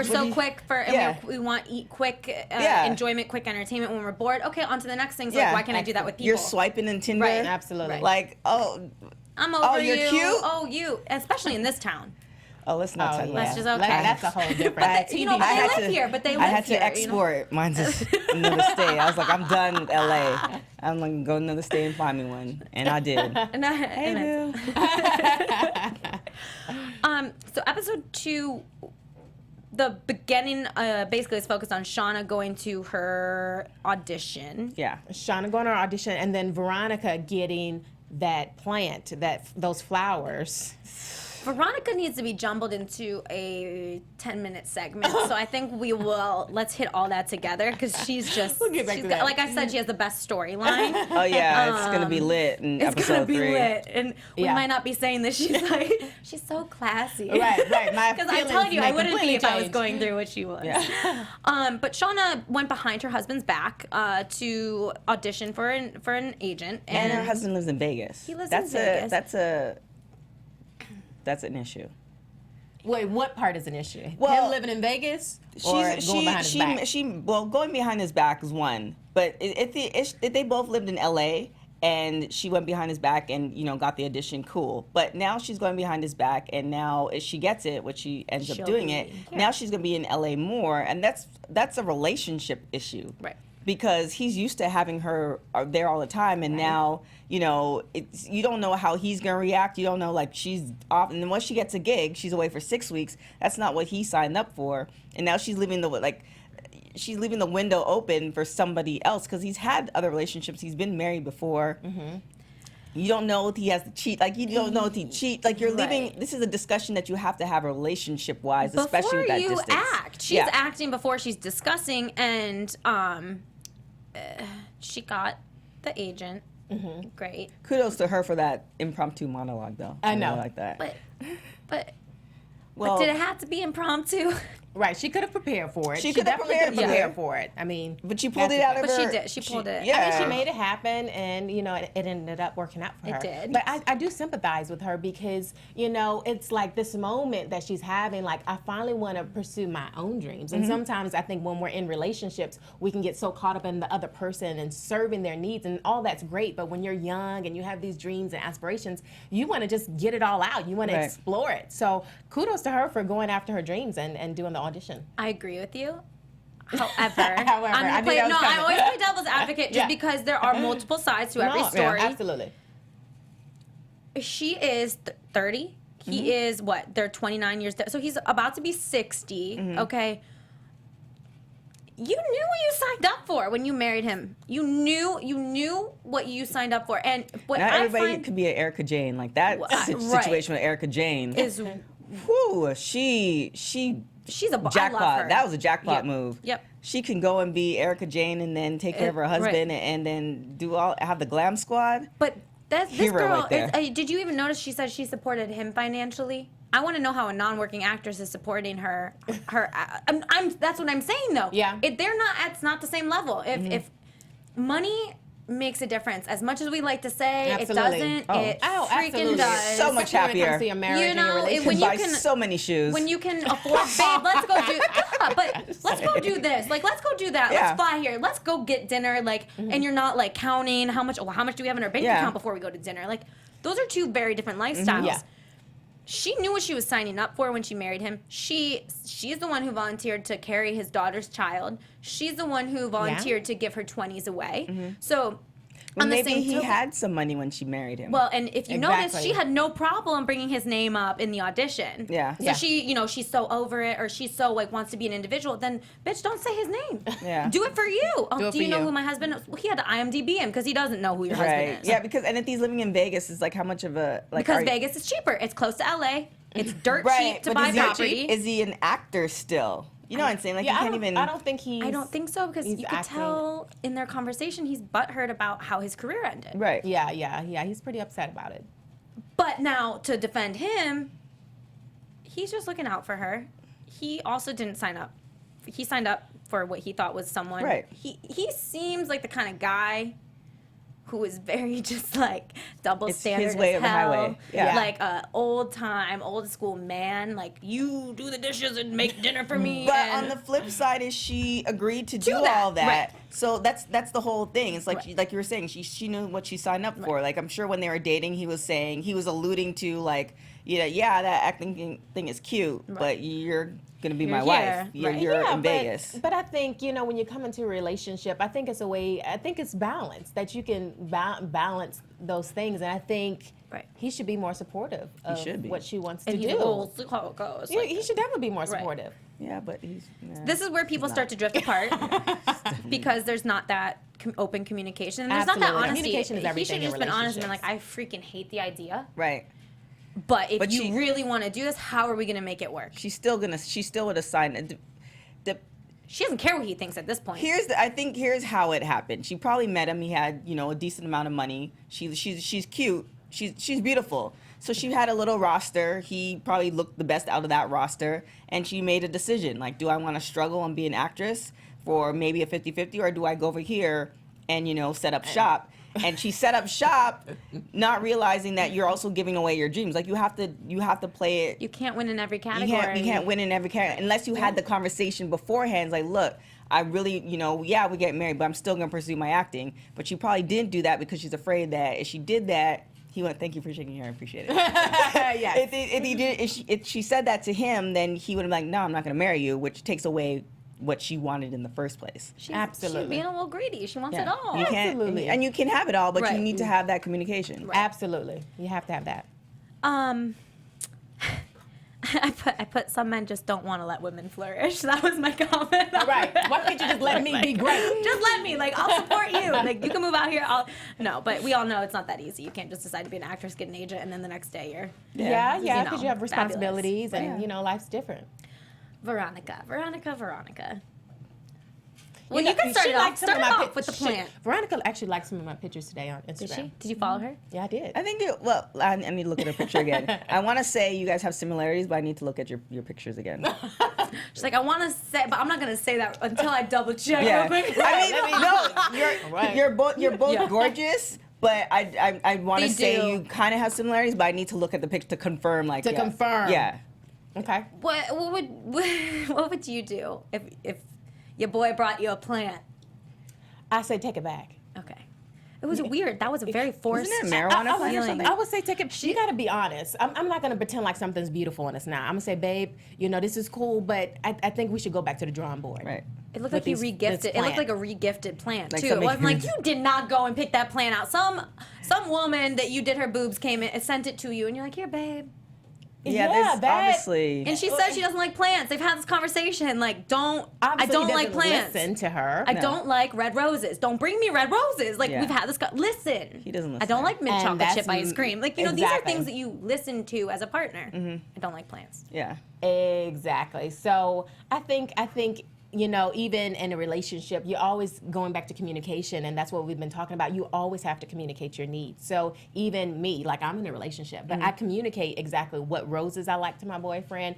Speaker 1: so quick for, and we want quick enjoyment, quick entertainment when we're bored. Okay, on to the next thing. So like, why can't I do that with people?
Speaker 4: You're swiping in Tinder.
Speaker 1: Right.
Speaker 3: Absolutely.
Speaker 4: Like, oh,
Speaker 1: I'm over
Speaker 4: you're
Speaker 1: you.
Speaker 4: cute?
Speaker 1: Oh, you. Especially in this town.
Speaker 4: oh, let's not talk about
Speaker 1: That's
Speaker 4: that.
Speaker 1: just okay.
Speaker 3: That's a whole different.
Speaker 1: You know,
Speaker 4: I
Speaker 1: they
Speaker 4: had
Speaker 1: live
Speaker 4: to-
Speaker 1: here, but they live
Speaker 4: I had
Speaker 1: here.
Speaker 4: to export. Mine's another state. I was like, I'm done with LA. I'm like, go to another state and find me one, and I did.
Speaker 1: So episode 2, the beginning basically is focused on Shauna going to her audition.
Speaker 4: Yeah.
Speaker 3: Shauna going to her audition, and then Veronica getting that plant, those flowers.
Speaker 1: Veronica needs to be jumbled into a 10-minute segment. So I think let's hit all that together because she's just,
Speaker 3: We'll get back to that.
Speaker 1: like I said, she has the best storyline.
Speaker 4: Oh yeah, it's gonna be lit in
Speaker 1: It's
Speaker 4: episode
Speaker 1: gonna be
Speaker 4: 3.
Speaker 1: lit, and we
Speaker 3: Yeah.
Speaker 1: might not be saying this. She's like, she's so classy,
Speaker 3: Right. My
Speaker 1: Because I'm
Speaker 3: feelings
Speaker 1: telling you,
Speaker 3: may
Speaker 1: I wouldn't be
Speaker 3: completely
Speaker 1: if I was
Speaker 3: change.
Speaker 1: going through what she was.
Speaker 4: Yeah.
Speaker 1: But Shauna went behind her husband's back to audition for an agent,
Speaker 4: And her husband lives in Vegas.
Speaker 1: He lives in Vegas.
Speaker 4: That's an issue.
Speaker 3: Wait, what part is an issue?
Speaker 4: Well,
Speaker 3: him living in Vegas or going behind his back?
Speaker 4: Well, going behind his back is one. But if they both lived in L.A. and she went behind his back and, you know, got the audition, cool. But now she's going behind his back, and now if she gets it, which she ends up doing it, now she's going to be in L.A. more, and that's a relationship issue.
Speaker 1: Right.
Speaker 4: Because he's used to having her there all the time, and now, you know, you don't know how he's gonna react. You don't know, like, she's off, and then once she gets a gig, she's away for 6 weeks. That's not what he signed up for, and now she's leaving the window open for somebody else because he's had other relationships. He's been married before. Mm-hmm. You don't know if he has to cheat. Like, you don't know if he cheats. Like, you're leaving. This is a discussion that you have to have relationship-wise, especially with that distance.
Speaker 1: Before you act. She's acting before she's discussing, and she got the agent. Mm-hmm. Great.
Speaker 4: Kudos to her for that impromptu monologue, though.
Speaker 3: I know.
Speaker 4: Like that.
Speaker 1: But did it have to be impromptu?
Speaker 3: Right, she could have prepared for it.
Speaker 4: She could have
Speaker 3: prepared for it. I mean,
Speaker 4: but she pulled it out of her.
Speaker 1: But she did. She pulled it.
Speaker 3: Yeah, I mean, she made it happen, and you know, it ended up working out for her.
Speaker 1: It did.
Speaker 3: But I do sympathize with her because, you know, it's like this moment that she's having. Like, I finally want to pursue my own dreams, and sometimes I think when we're in relationships, we can get so caught up in the other person and serving their needs, and all that's great. But when you're young and you have these dreams and aspirations, you want to just get it all out. You want to explore it. So kudos to her for going after her dreams and doing the audition.
Speaker 1: I agree with you. However, I always play devil's advocate just because there are multiple sides to every story.
Speaker 3: Yeah, absolutely.
Speaker 1: She is 30. He is what? They're 29 years. So he's about to be 60. Okay. You knew what you signed up for when you married him. You knew what you signed up for. And what
Speaker 4: not
Speaker 1: I
Speaker 4: everybody
Speaker 1: find,
Speaker 4: could be an Erica Jane. Like that situation with Erica Jane
Speaker 1: is.
Speaker 4: Whew,
Speaker 1: She's a
Speaker 4: jackpot.
Speaker 1: I love her.
Speaker 4: That was a jackpot move.
Speaker 1: Yep.
Speaker 4: She can go and be Erica Jane and then take care of her husband and then have the glam squad.
Speaker 1: But this girl,
Speaker 4: right
Speaker 1: did you even notice she said she supported him financially? I want to know how a non-working actress is supporting her. That's what I'm saying though.
Speaker 3: Yeah.
Speaker 1: It's not the same level. If money makes a difference, as much as we like to say it doesn't, it freaking does.
Speaker 4: So much happier.
Speaker 3: To your marriage and your relationship.
Speaker 1: when you
Speaker 4: buy
Speaker 1: can
Speaker 4: so many shoes.
Speaker 1: When you can afford, babe, let's go do. Let's go do this. Like, let's go do that. Let's fly here. Let's go get dinner. Like, and you're not like counting how much do we have in our bank account before we go to dinner. Like, those are two very different lifestyles.
Speaker 3: Yeah.
Speaker 1: She knew what she was signing up for when she married him. She's the one who volunteered to carry his daughter's child. She's the one who volunteered to give her 20s away. So
Speaker 4: well, maybe he had some money when she married him.
Speaker 1: Well, and if you notice, she had no problem bringing his name up in the audition.
Speaker 4: Yeah.
Speaker 1: So she, she's so over it, or she's so like wants to be an individual. Then, bitch, don't say his name.
Speaker 4: Yeah.
Speaker 1: Do it for you. Do you know
Speaker 3: you.
Speaker 1: who my husband is? Well, he had to IMDb him because he doesn't know who your husband is.
Speaker 4: Yeah, because if he's living in Vegas, it's like how much of a
Speaker 1: because Vegas is cheaper. It's close to LA. It's dirt cheap to buy property.
Speaker 4: Is he an actor still? You know what I'm saying? Like,
Speaker 3: yeah,
Speaker 4: you can't even.
Speaker 3: I don't think he's.
Speaker 1: I don't think so because you could tell in their conversation he's butthurt about how his career ended.
Speaker 4: Right.
Speaker 3: Yeah. He's pretty upset about it.
Speaker 1: But now to defend him, he's just looking out for her. He also didn't sign up. He signed up for what he thought was someone.
Speaker 4: Right.
Speaker 1: He seems like the kind of guy who is very just like double standard
Speaker 4: his way
Speaker 1: as
Speaker 4: of the
Speaker 1: hell.
Speaker 4: highway. Yeah.
Speaker 1: Like a old school man. Like, you do the dishes and make dinner for me.
Speaker 4: But on the flip side is she agreed to do all that.
Speaker 1: Right.
Speaker 4: So that's the whole thing. It's like like you were saying, she knew what she signed up for. Like, I'm sure when they were dating, he was alluding to like, that acting thing is cute, but you're gonna be my wife. You're in Vegas.
Speaker 3: But I think, when you come into a relationship, I think it's balance, that you can balance those things. And I think he should be more supportive of what she wants to do.
Speaker 1: We'll see how it goes.
Speaker 3: He should definitely be more supportive.
Speaker 4: Yeah, but he's.
Speaker 1: This is where people start to drift apart because there's not that open communication. And there's not that honesty.
Speaker 3: Communication is everything.
Speaker 1: He should have just been honest and been like, I freaking hate the idea.
Speaker 4: Right.
Speaker 1: But if you really want to do this, how are we going to make it work?
Speaker 4: She still would have signed it.
Speaker 1: She doesn't care what he thinks at this point.
Speaker 4: I think here's how it happened. She probably met him. He had, a decent amount of money. She's cute. She's beautiful. So she had a little roster. He probably looked the best out of that roster. And she made a decision. Like, do I want to struggle and be an actress for maybe a 50-50, or do I go over here and, set up shop? and she set up shop, not realizing that you're also giving away your dreams. Like you have to play it.
Speaker 1: You can't win in every category.
Speaker 4: You can't win in every category unless you had the conversation beforehand. Like, look, I really, we get married, but I'm still gonna pursue my acting. But she probably didn't do that because she's afraid that if she did that, he went, thank you for shaking your hair, I appreciate it.
Speaker 3: Yes.
Speaker 4: If she said that to him, then he would have been like, no, I'm not gonna marry you, which takes away what she wanted in the first place.
Speaker 3: Absolutely.
Speaker 1: She's being a little greedy. She wants it all.
Speaker 4: You can't,
Speaker 3: Absolutely.
Speaker 4: and you can have it all, but
Speaker 1: Right.
Speaker 4: you need to have that communication.
Speaker 1: Right.
Speaker 3: Absolutely. You have to have that.
Speaker 1: I put some men just don't want to let women flourish. That was my comment.
Speaker 3: Right. Why can't you just let me be great?
Speaker 1: Just let me. Like, I'll support you. Like, you can move out here. No, but we all know it's not that easy. You can't just decide to be an actress, get an agent, and then the next day you're...
Speaker 3: Yeah,
Speaker 1: you
Speaker 3: because
Speaker 1: know,
Speaker 3: you have responsibilities
Speaker 1: fabulous.
Speaker 3: and, life's different.
Speaker 1: Veronica.
Speaker 3: You
Speaker 1: Well,
Speaker 3: know,
Speaker 1: you can start
Speaker 3: she
Speaker 1: it off.
Speaker 3: liked some of
Speaker 1: Start
Speaker 3: my
Speaker 1: off
Speaker 3: pic-
Speaker 1: with the
Speaker 3: she-
Speaker 1: plant.
Speaker 3: Veronica actually liked some of my pictures today on Instagram.
Speaker 1: Did she? Did you follow her?
Speaker 3: Yeah, I did.
Speaker 4: I think, I need to look at her picture again. I want to say you guys have similarities, but I need to look at your pictures again.
Speaker 1: She's like, I want to say, but I'm not going to say that until I double check
Speaker 4: Yeah.
Speaker 1: real quick.
Speaker 4: I mean, you're both
Speaker 1: Yeah.
Speaker 4: gorgeous, but I want to
Speaker 1: They
Speaker 4: say
Speaker 1: do.
Speaker 4: you kind of have similarities, but I need to look at the picture to confirm. Like
Speaker 3: To confirm.
Speaker 4: Yeah.
Speaker 3: Okay.
Speaker 1: What would you do if your boy brought you a plant?
Speaker 3: I say take it back.
Speaker 1: Okay. It was weird. That was a very forced.
Speaker 4: Isn't it marijuana plant or
Speaker 1: feeling.
Speaker 4: something?
Speaker 3: I would say take it. You got to be honest. I'm not going to pretend like something's beautiful and it's not. I'm going to say, babe, this is cool, but I think we should go back to the drawing board.
Speaker 4: Right.
Speaker 1: It looked
Speaker 3: With
Speaker 1: like you
Speaker 3: this
Speaker 1: regifted. It looked
Speaker 3: plant.
Speaker 1: like a regifted plant
Speaker 4: Like
Speaker 1: too. It
Speaker 4: somebody-
Speaker 1: wasn't like you did not go and pick that plant out. Some woman that you did her boobs came in and sent it to you, and you're like, here, babe.
Speaker 4: Yeah,
Speaker 3: Yeah,
Speaker 4: there's
Speaker 3: that-
Speaker 4: obviously.
Speaker 1: And she says she doesn't like plants. They've had this conversation. Like, I
Speaker 3: Obviously,
Speaker 1: don't
Speaker 3: he
Speaker 1: like
Speaker 3: doesn't
Speaker 1: plants.
Speaker 3: Listen to her.
Speaker 1: I
Speaker 4: No.
Speaker 1: don't like red roses. Don't bring me red roses. Like,
Speaker 4: Yeah.
Speaker 1: we've had this. Listen.
Speaker 4: He doesn't
Speaker 1: I
Speaker 4: listen.
Speaker 1: don't like mint
Speaker 3: And
Speaker 1: chocolate
Speaker 3: that's
Speaker 1: chip ice cream. Like, these are
Speaker 3: exactly.
Speaker 1: things that you listen to as a partner. I don't like plants.
Speaker 4: Yeah.
Speaker 3: Exactly. So I think even in a relationship, you're always going back to communication, and that's what we've been talking about. You always have to communicate your needs. So even me, like I'm in a relationship, but I communicate exactly what roses I like to my boyfriend,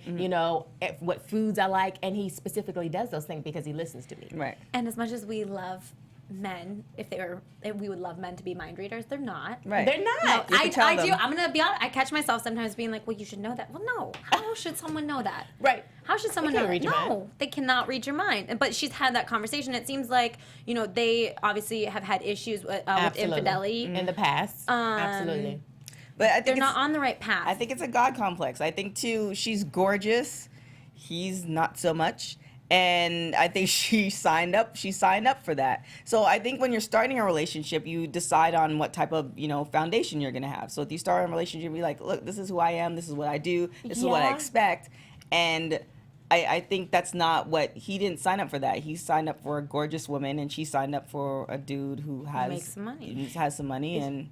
Speaker 3: what foods I like, and he specifically does those things because he listens to me.
Speaker 4: Right.
Speaker 1: And as much as we love men, if we would love men to be mind readers, they're not.
Speaker 4: Right.
Speaker 3: They're not.
Speaker 4: You
Speaker 1: I
Speaker 4: can tell
Speaker 1: do.
Speaker 4: them.
Speaker 1: I'm gonna be honest. I catch myself sometimes being like, "Well, you should know that." Well, no. How should someone know that?
Speaker 3: Right.
Speaker 1: How should someone
Speaker 3: They
Speaker 1: know
Speaker 3: can't
Speaker 1: that?
Speaker 3: read your
Speaker 1: No,
Speaker 3: mind.
Speaker 1: they cannot read your mind. But she's had that conversation. It seems like they obviously have had issues with
Speaker 3: Absolutely.
Speaker 1: infidelity.
Speaker 3: In the past. Absolutely.
Speaker 4: But I think
Speaker 1: They're
Speaker 4: it's-
Speaker 1: not on the right path.
Speaker 4: I think it's a God complex. I think too, she's gorgeous. He's not so much. And I think she signed up for that. So I think when you're starting a relationship, you decide on what type of, foundation you're going to have. So if you start a relationship, you're like, look, this is who I am. This is what I do. This is what I
Speaker 3: Yeah.
Speaker 4: expect. And I think that's not what, he didn't sign up for that. He signed up for a gorgeous woman, and she signed up for a dude who
Speaker 1: makes some money.
Speaker 4: has some money, and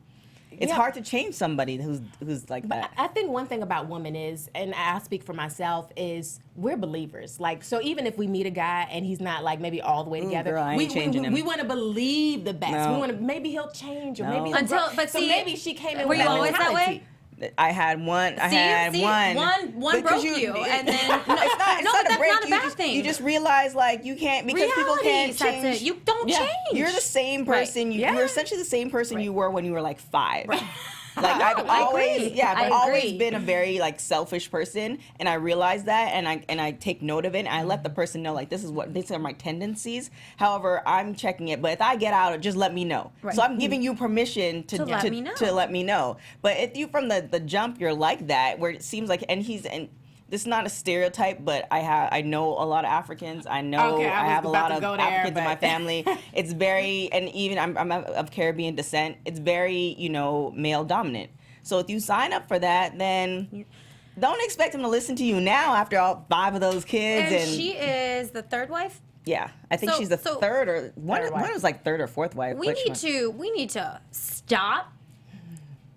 Speaker 4: it's
Speaker 3: Yeah.
Speaker 4: hard to change somebody who's like
Speaker 3: But
Speaker 4: that.
Speaker 3: I think one thing about women is, and I speak for myself, is we're believers. Like, so even if we meet a guy and he's not like maybe all the way together,
Speaker 4: girl, I ain't changing him.
Speaker 3: we want to believe the best.
Speaker 4: No.
Speaker 3: We want to, maybe he'll change, or
Speaker 4: No.
Speaker 3: maybe he'll
Speaker 1: Until-
Speaker 3: grow.
Speaker 1: but
Speaker 3: so
Speaker 1: see,
Speaker 3: maybe she came in
Speaker 1: were
Speaker 3: with
Speaker 1: you
Speaker 3: that
Speaker 1: always that way?
Speaker 3: mentality.
Speaker 4: I had one.
Speaker 1: See, one
Speaker 4: Because
Speaker 1: broke you, and then
Speaker 4: it's not
Speaker 1: no,
Speaker 4: a
Speaker 1: but that's
Speaker 4: break.
Speaker 1: not a
Speaker 4: You
Speaker 1: bad
Speaker 4: just,
Speaker 1: thing.
Speaker 4: You just realize like you can't because people
Speaker 1: Reality
Speaker 4: can't
Speaker 1: sets
Speaker 4: change.
Speaker 1: in. You don't
Speaker 3: Yeah.
Speaker 1: change.
Speaker 4: You're the same
Speaker 1: Right.
Speaker 4: person.
Speaker 3: Yeah.
Speaker 4: You're essentially the same person you were when you were like 5.
Speaker 1: Right.
Speaker 4: Like I've
Speaker 1: I
Speaker 4: always,
Speaker 1: agree.
Speaker 4: yeah,
Speaker 1: I
Speaker 4: I've always
Speaker 1: agree.
Speaker 4: been a very like selfish person, and I realize that, and I take note of it, and I let the person know like these are my tendencies. However, I'm checking it, but if I get out, just let me know.
Speaker 1: Right.
Speaker 4: So I'm giving you permission to
Speaker 1: let me know.
Speaker 4: to let me know. But if you from the jump you're like that, where it seems like, and this is not a stereotype, but I know a lot of Africans. I know
Speaker 3: Okay, I
Speaker 4: I
Speaker 3: was
Speaker 4: have a
Speaker 3: about
Speaker 4: lot
Speaker 3: to
Speaker 4: of
Speaker 3: go there,
Speaker 4: Africans in my
Speaker 3: but-
Speaker 4: family. It's very, and even I'm of Caribbean descent. It's very, male dominant. So if you sign up for that, then don't expect him to listen to you now after all 5 of those kids.
Speaker 1: And she is the third wife.
Speaker 4: Yeah, I think
Speaker 1: So-
Speaker 4: she's the
Speaker 1: so-
Speaker 4: third or one.
Speaker 3: Third
Speaker 4: One
Speaker 3: wife.
Speaker 4: was like third or fourth wife.
Speaker 1: We need to stop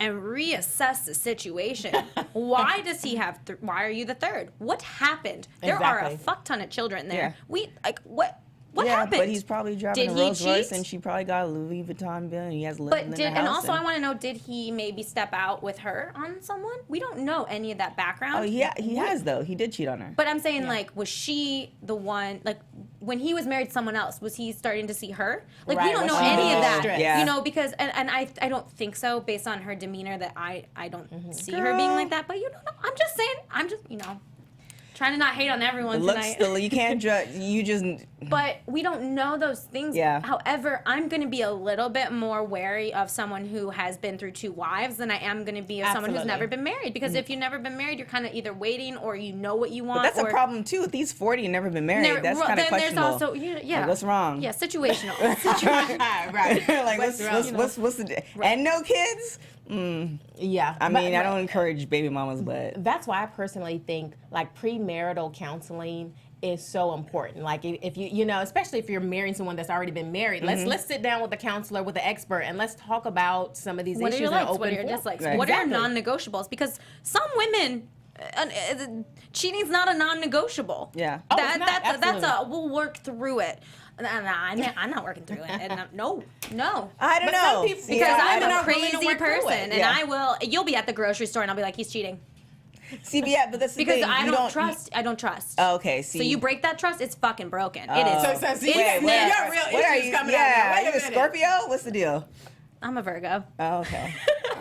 Speaker 1: and reassess the situation. Why does he have? Why are you the third? What happened? There are a
Speaker 3: Exactly.
Speaker 1: fuck ton of children there.
Speaker 4: Yeah.
Speaker 1: What
Speaker 4: yeah,
Speaker 1: happened?
Speaker 4: but he's probably driving
Speaker 1: Did
Speaker 4: a
Speaker 1: he
Speaker 4: Rolls Royce,
Speaker 1: cheat?
Speaker 4: and she probably got a Louis Vuitton bill, and he has lived
Speaker 1: But
Speaker 4: in the
Speaker 1: did
Speaker 4: house.
Speaker 1: and also I want to know, did he maybe step out with her on someone? We don't know any of that background.
Speaker 4: Oh, yeah, he has though. He did cheat on her.
Speaker 1: But I'm saying, like, was she the one? Like, when he was married to someone else, was he starting to see her? Like,
Speaker 3: Right,
Speaker 1: we don't
Speaker 3: was
Speaker 1: know
Speaker 3: she
Speaker 1: any of that.
Speaker 3: distressed?
Speaker 4: Yeah.
Speaker 1: You know, because, and I don't think so based on her demeanor that I don't see her being like that. But you don't know. I'm just saying, trying to not hate on everyone tonight.
Speaker 4: You can't judge. You just.
Speaker 1: But we don't know those things.
Speaker 4: Yeah.
Speaker 1: However, I'm going to be a little bit more wary of someone who has been through 2 wives than I am going to be of someone who's
Speaker 3: Absolutely.
Speaker 1: never been married. Because if you've never been married, you're kind of either waiting or you know what you want.
Speaker 4: But that's
Speaker 1: or
Speaker 4: a problem too. If he's 40 and never been married, that's kind of
Speaker 1: then
Speaker 4: questionable.
Speaker 1: there's also
Speaker 4: Like, what's wrong?
Speaker 1: Yeah, situational.
Speaker 3: Right.
Speaker 4: Like what's the and no kids?
Speaker 3: Yeah.
Speaker 4: I mean, I don't encourage baby mamas, but
Speaker 3: That's why I personally think like premarital counseling is so important. Like if you know, especially if you're marrying someone that's already been married, let's sit down with a counselor, with an expert, and let's talk about some of these
Speaker 1: What are
Speaker 3: issues
Speaker 1: your
Speaker 3: in
Speaker 1: likes? What are
Speaker 3: open
Speaker 1: your
Speaker 3: forum.
Speaker 1: dislikes?
Speaker 4: Right.
Speaker 1: What are your
Speaker 3: Exactly.
Speaker 1: non-negotiables? Because some women, cheating's not a non-negotiable.
Speaker 4: Yeah.
Speaker 3: Oh, it's not.
Speaker 1: that's
Speaker 3: Absolutely.
Speaker 1: we'll work through it. I'm not working through it. And no.
Speaker 4: I don't
Speaker 3: But some
Speaker 4: know.
Speaker 3: people-
Speaker 1: Because
Speaker 3: Yeah,
Speaker 1: I'm
Speaker 3: I
Speaker 1: a
Speaker 3: don't really
Speaker 1: crazy
Speaker 3: work through
Speaker 1: person,
Speaker 3: it.
Speaker 1: and
Speaker 4: Yeah.
Speaker 1: you'll be at the grocery store, and I'll be like, he's cheating.
Speaker 4: See, yeah, but that's the
Speaker 1: Because
Speaker 4: thing.
Speaker 1: I
Speaker 4: you
Speaker 1: don't trust.
Speaker 4: Oh, okay, see.
Speaker 1: So you break that trust, it's fucking broken. It is.
Speaker 3: So see,
Speaker 1: It's
Speaker 3: you
Speaker 1: next.
Speaker 3: got real
Speaker 4: What are
Speaker 3: issues
Speaker 4: you?
Speaker 3: coming out
Speaker 4: Yeah,
Speaker 3: now.
Speaker 4: are
Speaker 3: Wait
Speaker 4: you
Speaker 3: a
Speaker 4: a
Speaker 3: minute.
Speaker 4: Scorpio? What's the deal?
Speaker 1: I'm a Virgo.
Speaker 4: Oh, okay.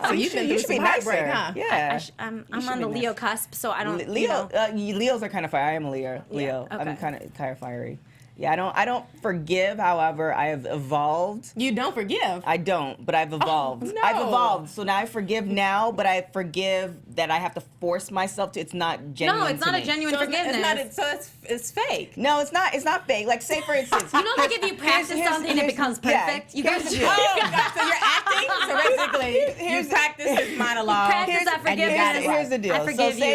Speaker 3: So you've been through some heartbreak, huh?
Speaker 4: Yeah.
Speaker 1: I'm
Speaker 4: You should
Speaker 1: on the
Speaker 4: be
Speaker 1: Leo
Speaker 4: nice.
Speaker 1: cusp, so I don't.
Speaker 4: Leo, Leos are kind of fire. I am a Leo.
Speaker 1: okay.
Speaker 4: I'm kind of fiery. Yeah, I don't forgive. However, I have evolved.
Speaker 3: You don't forgive.
Speaker 4: I don't, but I've evolved.
Speaker 3: no.
Speaker 4: I've evolved. So now I forgive now, but I forgive that I have to force myself to. It's not genuine.
Speaker 1: No, it's
Speaker 4: to
Speaker 1: not a
Speaker 4: me.
Speaker 1: genuine
Speaker 3: So
Speaker 1: forgiveness.
Speaker 3: it's fake.
Speaker 4: No, it's not. It's not fake. Like, say for instance.
Speaker 1: You know, like if you practice something, it becomes perfect. You
Speaker 4: here's
Speaker 1: guys
Speaker 4: the
Speaker 1: do.
Speaker 4: deal.
Speaker 3: Oh, God, so you're acting? So basically, you practice his monologue.
Speaker 1: Practice that
Speaker 3: and you got
Speaker 1: forgiveness.
Speaker 3: it right.
Speaker 4: Here's the deal.
Speaker 1: I forgive
Speaker 4: so say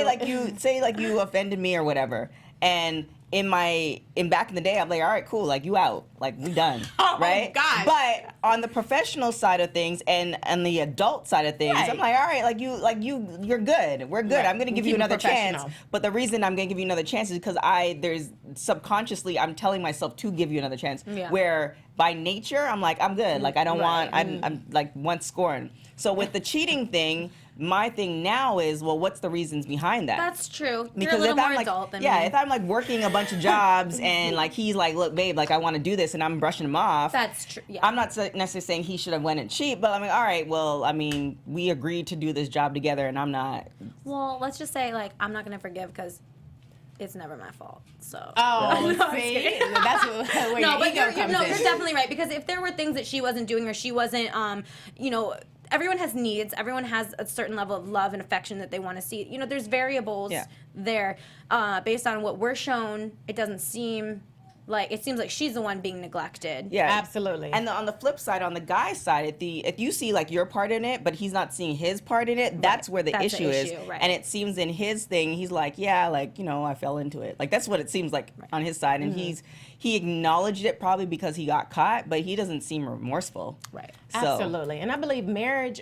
Speaker 1: you.
Speaker 4: like you offended me or whatever, and in back in the day, I'm like, all right, cool, like you out, like we done,
Speaker 3: Oh,
Speaker 4: right?
Speaker 3: gosh.
Speaker 4: But on the professional side of things and the adult side of things,
Speaker 3: Right.
Speaker 4: I'm like, all right, you're good. We're good.
Speaker 3: Right.
Speaker 4: I'm gonna give
Speaker 3: Keep
Speaker 4: you
Speaker 3: it
Speaker 4: another chance.
Speaker 3: professional.
Speaker 4: But the reason I'm gonna give you another chance is because there's subconsciously I'm telling myself to give you another chance.
Speaker 1: Yeah.
Speaker 4: Where by nature I'm like, I'm good. Like I don't
Speaker 3: Right.
Speaker 4: want. I'm like once scorned. So with the cheating thing, my thing now is, well, what's the reasons behind that?
Speaker 1: That's true.
Speaker 4: Because
Speaker 1: You're a little
Speaker 4: if
Speaker 1: more
Speaker 4: I'm like,
Speaker 1: adult than
Speaker 4: yeah,
Speaker 1: me.
Speaker 4: if I'm like working a bunch of jobs and like he's like, look, babe, like I want to do this, and I'm brushing him off.
Speaker 1: That's true. Yeah.
Speaker 4: I'm not necessarily saying he should have went and cheat, but I'm like, all right, well, I mean, we agreed to do this job together, and I'm not.
Speaker 1: Well, let's just say like I'm not gonna forgive because it's never my fault. So.
Speaker 3: Oh,
Speaker 1: No, I'm
Speaker 3: see?
Speaker 1: kidding.
Speaker 3: That's where
Speaker 1: No,
Speaker 3: your
Speaker 1: but
Speaker 3: ego
Speaker 1: you're
Speaker 3: comes in.
Speaker 1: definitely right, because if there were things that she wasn't doing or she wasn't, everyone has needs. Everyone has a certain level of love and affection that they want to see. You know, there's variables
Speaker 4: Yeah.
Speaker 1: there. Based on what we're shown, it seems like she's the one being neglected.
Speaker 4: Yeah,
Speaker 3: Absolutely.
Speaker 4: And on the flip side, on the guy's side, if you see like your part in it, but he's not seeing his part in it, that's where the
Speaker 1: That's the
Speaker 4: issue is.
Speaker 1: issue, right.
Speaker 4: And it seems in his thing, he's like, yeah, like I fell into it. Like that's what it seems like on his side, and he acknowledged it probably because he got caught, but he doesn't seem remorseful.
Speaker 1: Right.
Speaker 4: So,
Speaker 3: Absolutely. And I believe marriage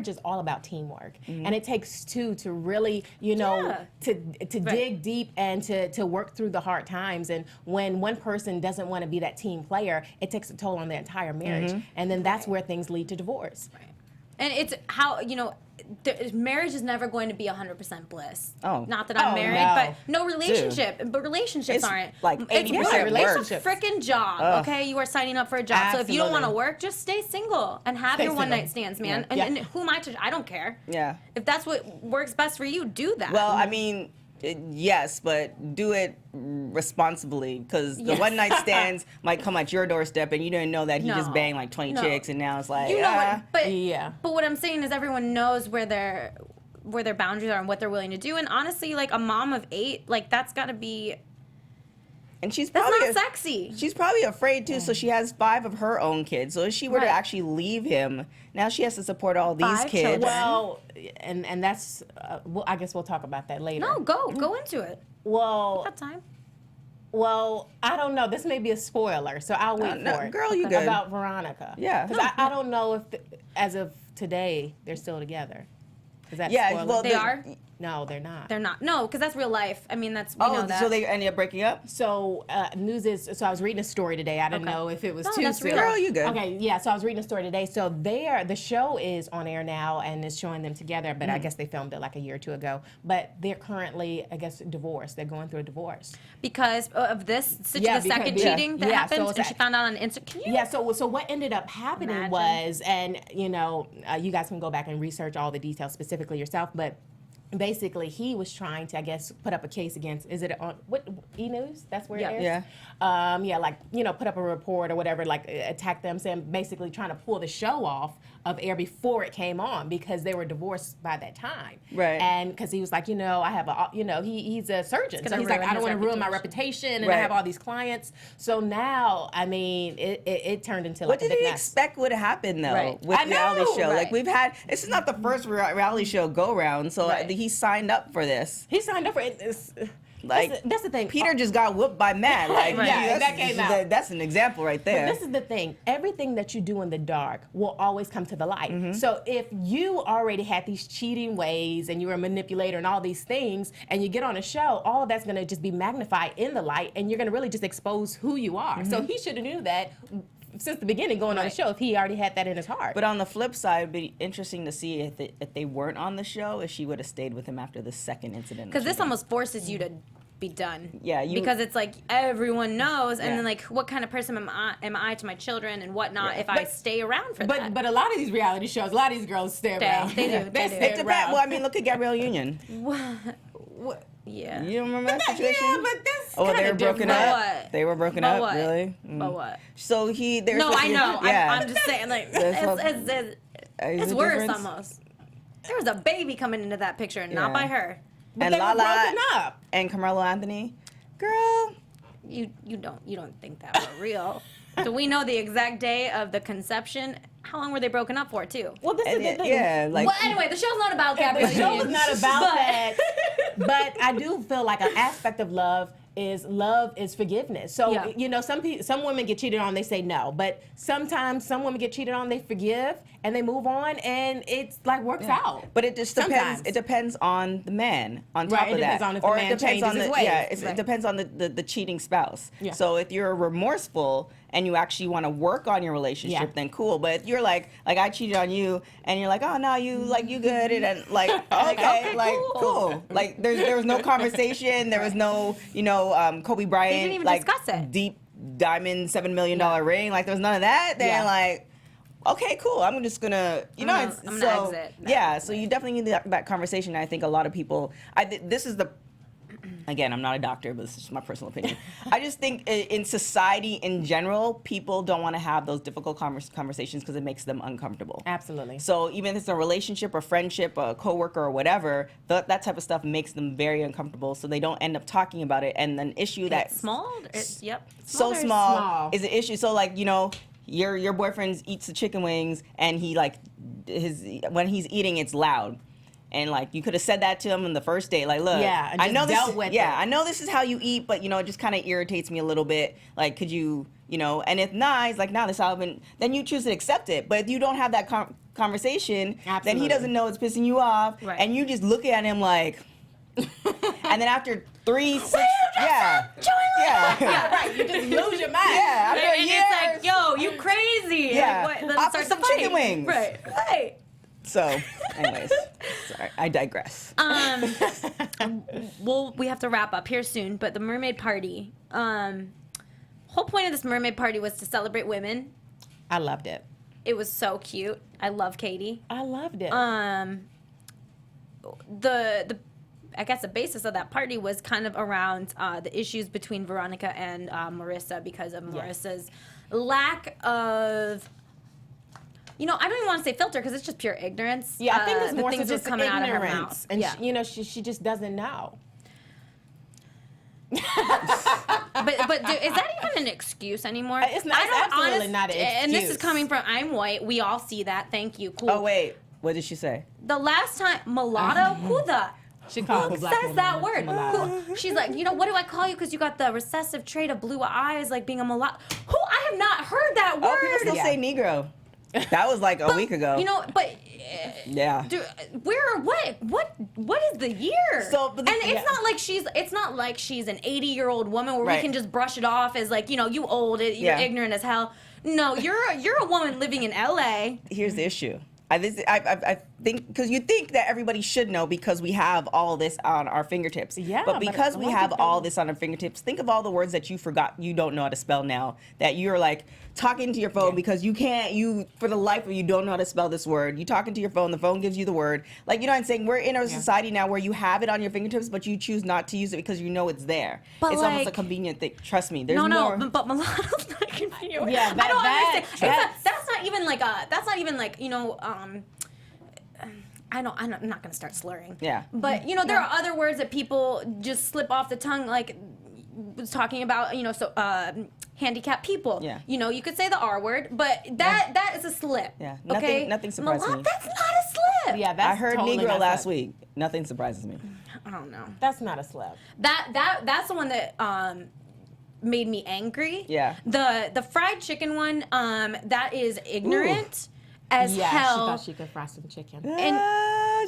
Speaker 3: is all about teamwork. And it takes two to really, to dig deep and to work through the hard times. And when one person doesn't want to be that team player, it takes a toll on the entire marriage. And then that's where things lead to divorce.
Speaker 1: Right. And it's how, marriage is never going to be 100% bliss.
Speaker 4: Oh.
Speaker 1: Not that I'm
Speaker 3: Oh,
Speaker 1: married,
Speaker 3: no.
Speaker 1: but no relationship. But relationships
Speaker 4: It's
Speaker 1: aren't.
Speaker 4: like 80%
Speaker 1: it's
Speaker 4: work.
Speaker 3: relationships.
Speaker 1: a freaking job, okay? You are signing up for a job. So if you don't want to
Speaker 3: Absolutely.
Speaker 1: work, just stay single and have
Speaker 3: Stay
Speaker 1: your
Speaker 3: single.
Speaker 1: one-night stands, man.
Speaker 3: Yeah.
Speaker 1: And who am I to, I don't care.
Speaker 4: Yeah.
Speaker 1: If that's what works best for you, do that.
Speaker 4: Well, I mean, yes, but do it responsibly, because the
Speaker 1: Yes.
Speaker 4: one night stands might come at your doorstep and you didn't know that he just
Speaker 1: No.
Speaker 4: banged like 20
Speaker 1: No.
Speaker 4: chicks, and now it's like,
Speaker 1: you know what, but
Speaker 3: Yeah.
Speaker 1: But what I'm saying is everyone knows where their boundaries are and what they're willing to do. And honestly, like a mom of 8, like that's got to be,
Speaker 4: and she's
Speaker 1: that's
Speaker 4: probably
Speaker 1: not sexy.
Speaker 4: She's probably afraid too, so she has 5 of her own kids. So if she were to
Speaker 1: Right.
Speaker 4: actually leave him, now she has to support all these
Speaker 1: 5
Speaker 4: kids.
Speaker 1: children.
Speaker 3: Well, and that's, I guess we'll talk about that later.
Speaker 1: No, go into it.
Speaker 3: Well,
Speaker 1: Got time.
Speaker 3: Well, I don't know. This may be a spoiler, so I'll wait
Speaker 4: no,
Speaker 3: for it.
Speaker 4: girl, you good.
Speaker 3: About Veronica.
Speaker 4: Yeah.
Speaker 3: Because I don't know if, as of today, they're still together. Is that
Speaker 4: Yeah,
Speaker 3: spoiler?
Speaker 4: well,
Speaker 1: They are?
Speaker 3: No, they're not.
Speaker 1: They're not. No, because that's real life. I mean, we know that.
Speaker 4: So they ended up breaking up?
Speaker 3: So news is, so I was reading a story today. I didn't know if it was too
Speaker 1: that's
Speaker 3: soon.
Speaker 1: real.
Speaker 4: Girl, you good.
Speaker 3: Okay, yeah, so I was reading a story today. So the show is on air now and is showing them together, but I guess they filmed it like a year or two ago. But they're currently, I guess, divorced. They're going through a divorce.
Speaker 1: Because of this,
Speaker 3: Yeah,
Speaker 1: the second cheating that happened,
Speaker 3: so
Speaker 1: and she found out on Instagram.
Speaker 3: Yeah, so what ended up happening was, and you guys can go back and research all the details specifically yourself, but basically he was trying to, I guess, put up a case against, is it on what, E-News? That's where it is?
Speaker 4: Yeah.
Speaker 3: Like, put up a report or whatever, like attack them, saying basically trying to pull the show off of air before it came on because they were divorced by that time.
Speaker 4: Right.
Speaker 3: And because he was like, I have a, he's a surgeon. So he's like, I don't want to ruin my reputation, and I have all these clients. So now, I mean, it turned into like
Speaker 4: what did he expect would happen though with reality show? Like we've had, this is not the first reality show go round, so he signed up for this.
Speaker 3: He signed up for it.
Speaker 4: Like
Speaker 3: that's the thing.
Speaker 4: Peter just got whooped by Matt. Like
Speaker 3: that came out.
Speaker 4: That's an example right there.
Speaker 3: But this is the thing. Everything that you do in the dark will always come to the light. So if you already had these cheating ways and you were a manipulator and all these things, and you get on a show, all of that's going to just be magnified in the light, and you're going to really just expose who you are. So he should have knew that since the beginning going on the show, if he already had that in his heart.
Speaker 4: But on the flip side, it'd be interesting to see if they weren't on the show, if she would have stayed with him after the second incident.
Speaker 1: Because this almost forces you to be done.
Speaker 4: Yeah,
Speaker 1: because it's like everyone knows, and then like, what kind of person am I to my children and whatnot if I stay around for that?
Speaker 3: But a lot of these reality shows, a lot of these girls stay around.
Speaker 1: They do. They do.
Speaker 3: Stay
Speaker 4: It depends.
Speaker 3: around.
Speaker 4: Well, I mean, look at Gabrielle Union.
Speaker 1: What? Yeah.
Speaker 4: You don't remember that situation?
Speaker 3: Yeah, but that's
Speaker 4: they
Speaker 3: kinda
Speaker 4: were broken
Speaker 3: different.
Speaker 4: up.
Speaker 1: What?
Speaker 4: They were broken
Speaker 1: But
Speaker 4: up.
Speaker 1: what?
Speaker 4: Really?
Speaker 1: But what?
Speaker 4: So there's.
Speaker 1: No, I know.
Speaker 4: Yeah.
Speaker 1: I'm just saying, like, it's
Speaker 4: a
Speaker 1: worse
Speaker 4: difference?
Speaker 1: almost. There was a baby coming into that picture, and not by her.
Speaker 3: But
Speaker 4: And
Speaker 3: they were
Speaker 4: Lala
Speaker 3: broken up.
Speaker 4: and Carmelo Anthony, girl.
Speaker 1: You don't think that for real? Do we know the exact day of the conception? How long were they broken up for, too?
Speaker 3: Well, this is the thing.
Speaker 4: Yeah, like.
Speaker 1: Well, anyway, the show's not about Gabrielle
Speaker 3: The show
Speaker 1: Union.
Speaker 3: is not about
Speaker 1: But-
Speaker 3: that. But I do feel like an aspect of love is forgiveness. So some women get cheated on, they say no, but sometimes some women get cheated on, they forgive and they move on, and it's like works out.
Speaker 4: But it just depends.
Speaker 3: Sometimes.
Speaker 4: It depends on the man. On top of that,
Speaker 3: it depends on if the man changes his ways.
Speaker 4: It depends on the cheating spouse.
Speaker 3: Yeah.
Speaker 4: So if you're remorseful and you actually want to work on your relationship, then cool. But if you're like I cheated on you, and you're like, oh no, you good, and like okay, like cool. Like there was no conversation. There was no Kobe Bryant
Speaker 1: They didn't even
Speaker 4: like
Speaker 1: discuss it.
Speaker 4: deep diamond $7 million ring. Like there was none of that. Then like. Okay, cool. I'm just gonna,
Speaker 1: I'm gonna exit.
Speaker 4: Yeah, so you definitely need that conversation. I think a lot of people. This is the. Again, I'm not a doctor, but this is just my personal opinion. I just think in society in general, people don't want to have those difficult conversations because it makes them uncomfortable.
Speaker 3: Absolutely.
Speaker 4: So even if it's a relationship or friendship, a coworker or whatever, that type of stuff makes them very uncomfortable. So they don't end up talking about it. And an issue that's
Speaker 1: small.
Speaker 4: so small is an issue. So like your boyfriend eats the chicken wings, and he like when he's eating, it's loud. And like you could have said that to him on the first date, like, look, I know this. I know this is how you eat, but it just kind of irritates me a little bit. Like, could you, And if not, he's like, nah, this is how I've been. Then you choose to accept it. But if you don't have that conversation, then he doesn't know it's pissing you off, and you just look at him like. And then after 3, 6,
Speaker 3: right. You just lose your mind.
Speaker 1: Yeah, and it's like, yo, you crazy.
Speaker 4: Yeah,
Speaker 1: like, what?
Speaker 4: offer some chicken wings.
Speaker 1: Right.
Speaker 4: So, anyways, sorry, I digress.
Speaker 1: Well, we have to wrap up here soon, but the Mermaid party. Whole point of this Mermaid party was to celebrate women.
Speaker 3: I loved it.
Speaker 1: It was so cute. I love Katie.
Speaker 3: I loved it.
Speaker 1: I guess the basis of that party was kind of around the issues between Veronica and Marissa because of Marissa's lack of. I don't even want to say filter because it's just pure ignorance.
Speaker 3: Yeah, I think it's
Speaker 1: the
Speaker 3: more so
Speaker 1: things
Speaker 3: just
Speaker 1: coming out of her
Speaker 3: ignorance,
Speaker 1: mouth.
Speaker 3: And she just doesn't know.
Speaker 1: But is that even an excuse anymore?
Speaker 3: It's not. It's absolutely not an excuse.
Speaker 1: And this is coming from I'm white. We all see that. Thank you. Cool.
Speaker 4: Oh wait, what did she say?
Speaker 1: The last time mulatto, who says that word? She's like, what do I call you? Because you got the recessive trait of blue eyes, like being a mulatto. I have not heard that word.
Speaker 4: Oh, people still say Negro. That was like a week ago.
Speaker 1: You know, but
Speaker 4: yeah.
Speaker 1: What is the year?
Speaker 4: So, but
Speaker 1: and it's not like she's an 80-year-old woman where we can just brush it off as like, you know, you old, you're ignorant as hell. No, you're a woman living in LA.
Speaker 4: Here's the issue. I think because you think that everybody should know because we have all this on our fingertips.
Speaker 3: Yeah,
Speaker 4: but because we have all this on our fingertips, think of all the words that you forgot, you don't know how to spell now. That you're like talking to your phone because you for the life of you don't know how to spell this word. You talking to your phone, the phone gives you the word. Like, you know what I'm saying? We're in a society now where you have it on your fingertips, but you choose not to use it because you know it's there.
Speaker 1: But
Speaker 4: it's
Speaker 1: like,
Speaker 4: almost a convenient thing. Trust me. There's
Speaker 1: more.
Speaker 4: more.
Speaker 1: But mulatto's not convenient.
Speaker 3: Yeah,
Speaker 1: I don't understand. That's not even like you know. I'm not gonna start slurring.
Speaker 4: Yeah.
Speaker 1: But you know, there are other words that people just slip off the tongue, like was talking about, you know, so handicapped people.
Speaker 4: Yeah.
Speaker 1: You know, you could say the R word, but that is a slip.
Speaker 4: Yeah.
Speaker 1: Okay.
Speaker 4: Nothing surprises me.
Speaker 1: That's not a slip.
Speaker 3: Yeah, that's
Speaker 4: I heard
Speaker 3: totally
Speaker 4: Negro
Speaker 3: not
Speaker 4: last
Speaker 3: slip.
Speaker 4: week. Nothing surprises me.
Speaker 1: I don't know.
Speaker 3: That's not a slip.
Speaker 1: That's the one that made me angry.
Speaker 4: Yeah.
Speaker 1: The fried chicken one, that is ignorant. As
Speaker 3: Yeah,
Speaker 1: hell.
Speaker 3: she thought she could fry some chicken.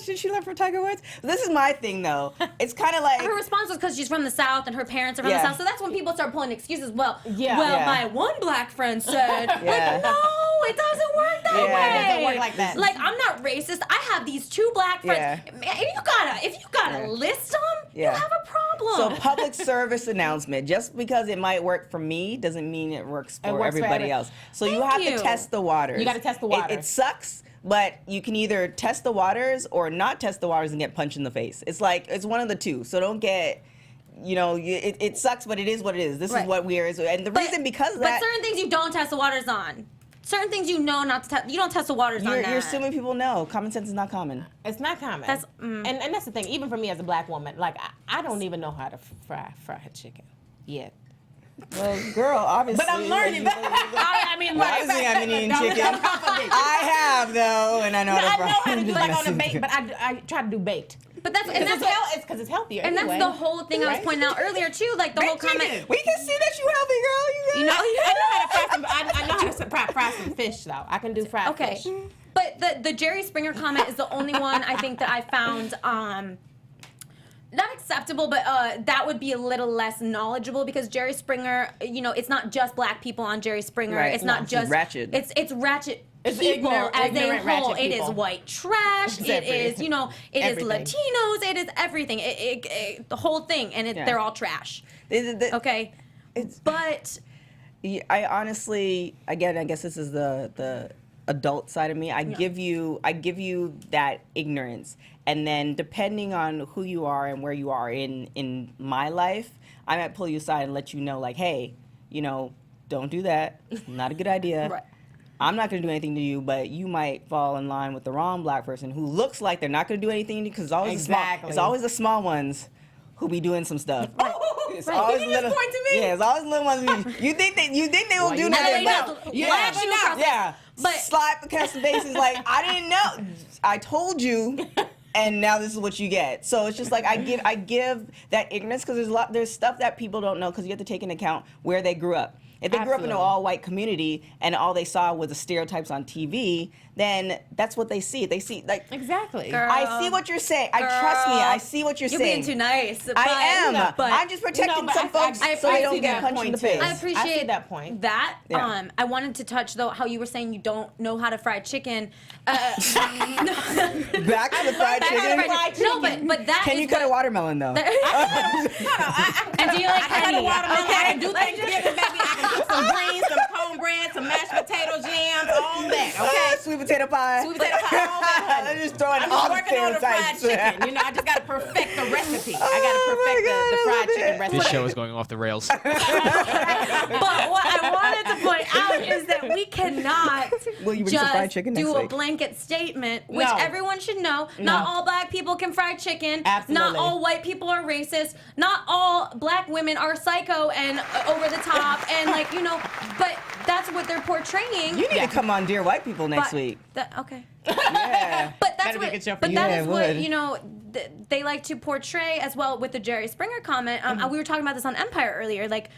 Speaker 4: Should she learn from Tiger Woods? This is my thing, though. It's kind of like
Speaker 1: her response was because she's from the South and her parents are from the South. So that's when people start pulling excuses. Well, my one black friend said, like, no, it doesn't work that way.
Speaker 3: It doesn't work like that.
Speaker 1: Like, I'm not racist. I have these two black friends. Man, if you gotta list them, you have a problem.
Speaker 4: So public service announcement. Just because it might work for me doesn't mean it works for everybody else. So you have to test the waters.
Speaker 3: You got to test the waters.
Speaker 4: It sucks. But you can either test the waters or not test the waters and get punched in the face. It's like, it's one of the two. So don't get, you know, it sucks, but it is what it is. This is what we are. And the reason because of that.
Speaker 1: But certain things you don't test the waters on. Certain things you know not to test. You don't test the waters on that.
Speaker 4: You're assuming people know. Common sense is not common.
Speaker 3: It's not common. That's and that's the thing. Even for me as a black woman, like I don't even know how to fry chicken yet.
Speaker 4: Well, girl, obviously.
Speaker 3: But I'm learning. I mean,
Speaker 4: obviously, I've been eating chicken. I have though, and I know how to fry.
Speaker 3: I know how to do like on a bake, but I try to do baked.
Speaker 1: But that's
Speaker 3: because it's healthier.
Speaker 1: And
Speaker 3: anyway.
Speaker 1: that's the whole thing I was pointing out earlier too. Like the whole comment.
Speaker 4: We can see that you healthy, girl.
Speaker 3: You know, I know how to fry some fish though. I can do fried fish.
Speaker 1: But the Jerry Springer comment is the only one I think that I found not acceptable, but that would be a little less knowledgeable because Jerry Springer, you know, it's not just black people on Jerry Springer.
Speaker 4: Right.
Speaker 1: It's not just
Speaker 4: ratchet.
Speaker 1: It's ratchet.
Speaker 3: It's
Speaker 1: people as a whole. It is
Speaker 3: people.
Speaker 1: white trash. It is, you know, it is
Speaker 3: Everything.
Speaker 1: Latinos. It is everything. The whole thing, and they're all trash. Okay, but
Speaker 4: I honestly, again, I guess this is the adult side of me. I give you that ignorance, and then depending on who you are and where you are in my life, I might pull you aside and let you know, like, hey, you know, don't do that. Not a good idea.
Speaker 1: Right.
Speaker 4: I'm not going to do anything to you, but you might fall in line with the wrong black person who looks like they're not going to do anything to you because it's always the small ones who be doing some stuff. It's always little.
Speaker 3: Point to me?
Speaker 4: Yeah, it's always little ones. You think they will do nothing? But slap across the bases like I didn't know. I told you. And now this is what you get. So it's just like I give that ignorance because there's stuff that people don't know because you have to take into account where they grew up. If they grew up in an all-white community and all they saw was the stereotypes on TV, then that's what they see. They see like
Speaker 3: exactly.
Speaker 1: Girl,
Speaker 4: I see what you're saying. Trust me. I see what you're saying.
Speaker 1: You're being too nice.
Speaker 4: I am. But I'm just protecting some folks so they don't get punched in the face.
Speaker 1: I appreciate
Speaker 3: that point.
Speaker 1: That I wanted to touch though how you were saying you don't know how to fry chicken.
Speaker 4: Back to the fried chicken.
Speaker 1: No, but that.
Speaker 4: Can you cut a watermelon though?
Speaker 1: And do you like honey?
Speaker 3: Okay, I can do Thanksgiving, baby. I can do some greens, some cornbread, some mashed potato jams, all that. Okay,
Speaker 4: sweet potato pie.
Speaker 3: Sweet potato pie, all that.
Speaker 4: I'm just throwing
Speaker 3: I'm
Speaker 4: all
Speaker 3: just working on the fried chicken. You know, I just got to perfect the recipe. I got to perfect the fried chicken recipe.
Speaker 5: This show is going off the rails.
Speaker 1: But what I wanted to point out is that we cannot just do a blanket statement, which everyone should know. Not all black people can fry chicken.
Speaker 3: Absolutely.
Speaker 1: Not all white people are racist. Not all black women are psycho and over the top and like, you know, but that's what they're portraying.
Speaker 4: You need to come on Dear White People next week.
Speaker 1: Okay.
Speaker 4: Yeah.
Speaker 1: But that's that is what, you know, they like to portray as well with the Jerry Springer comment. We were talking about this on Empire earlier. Like,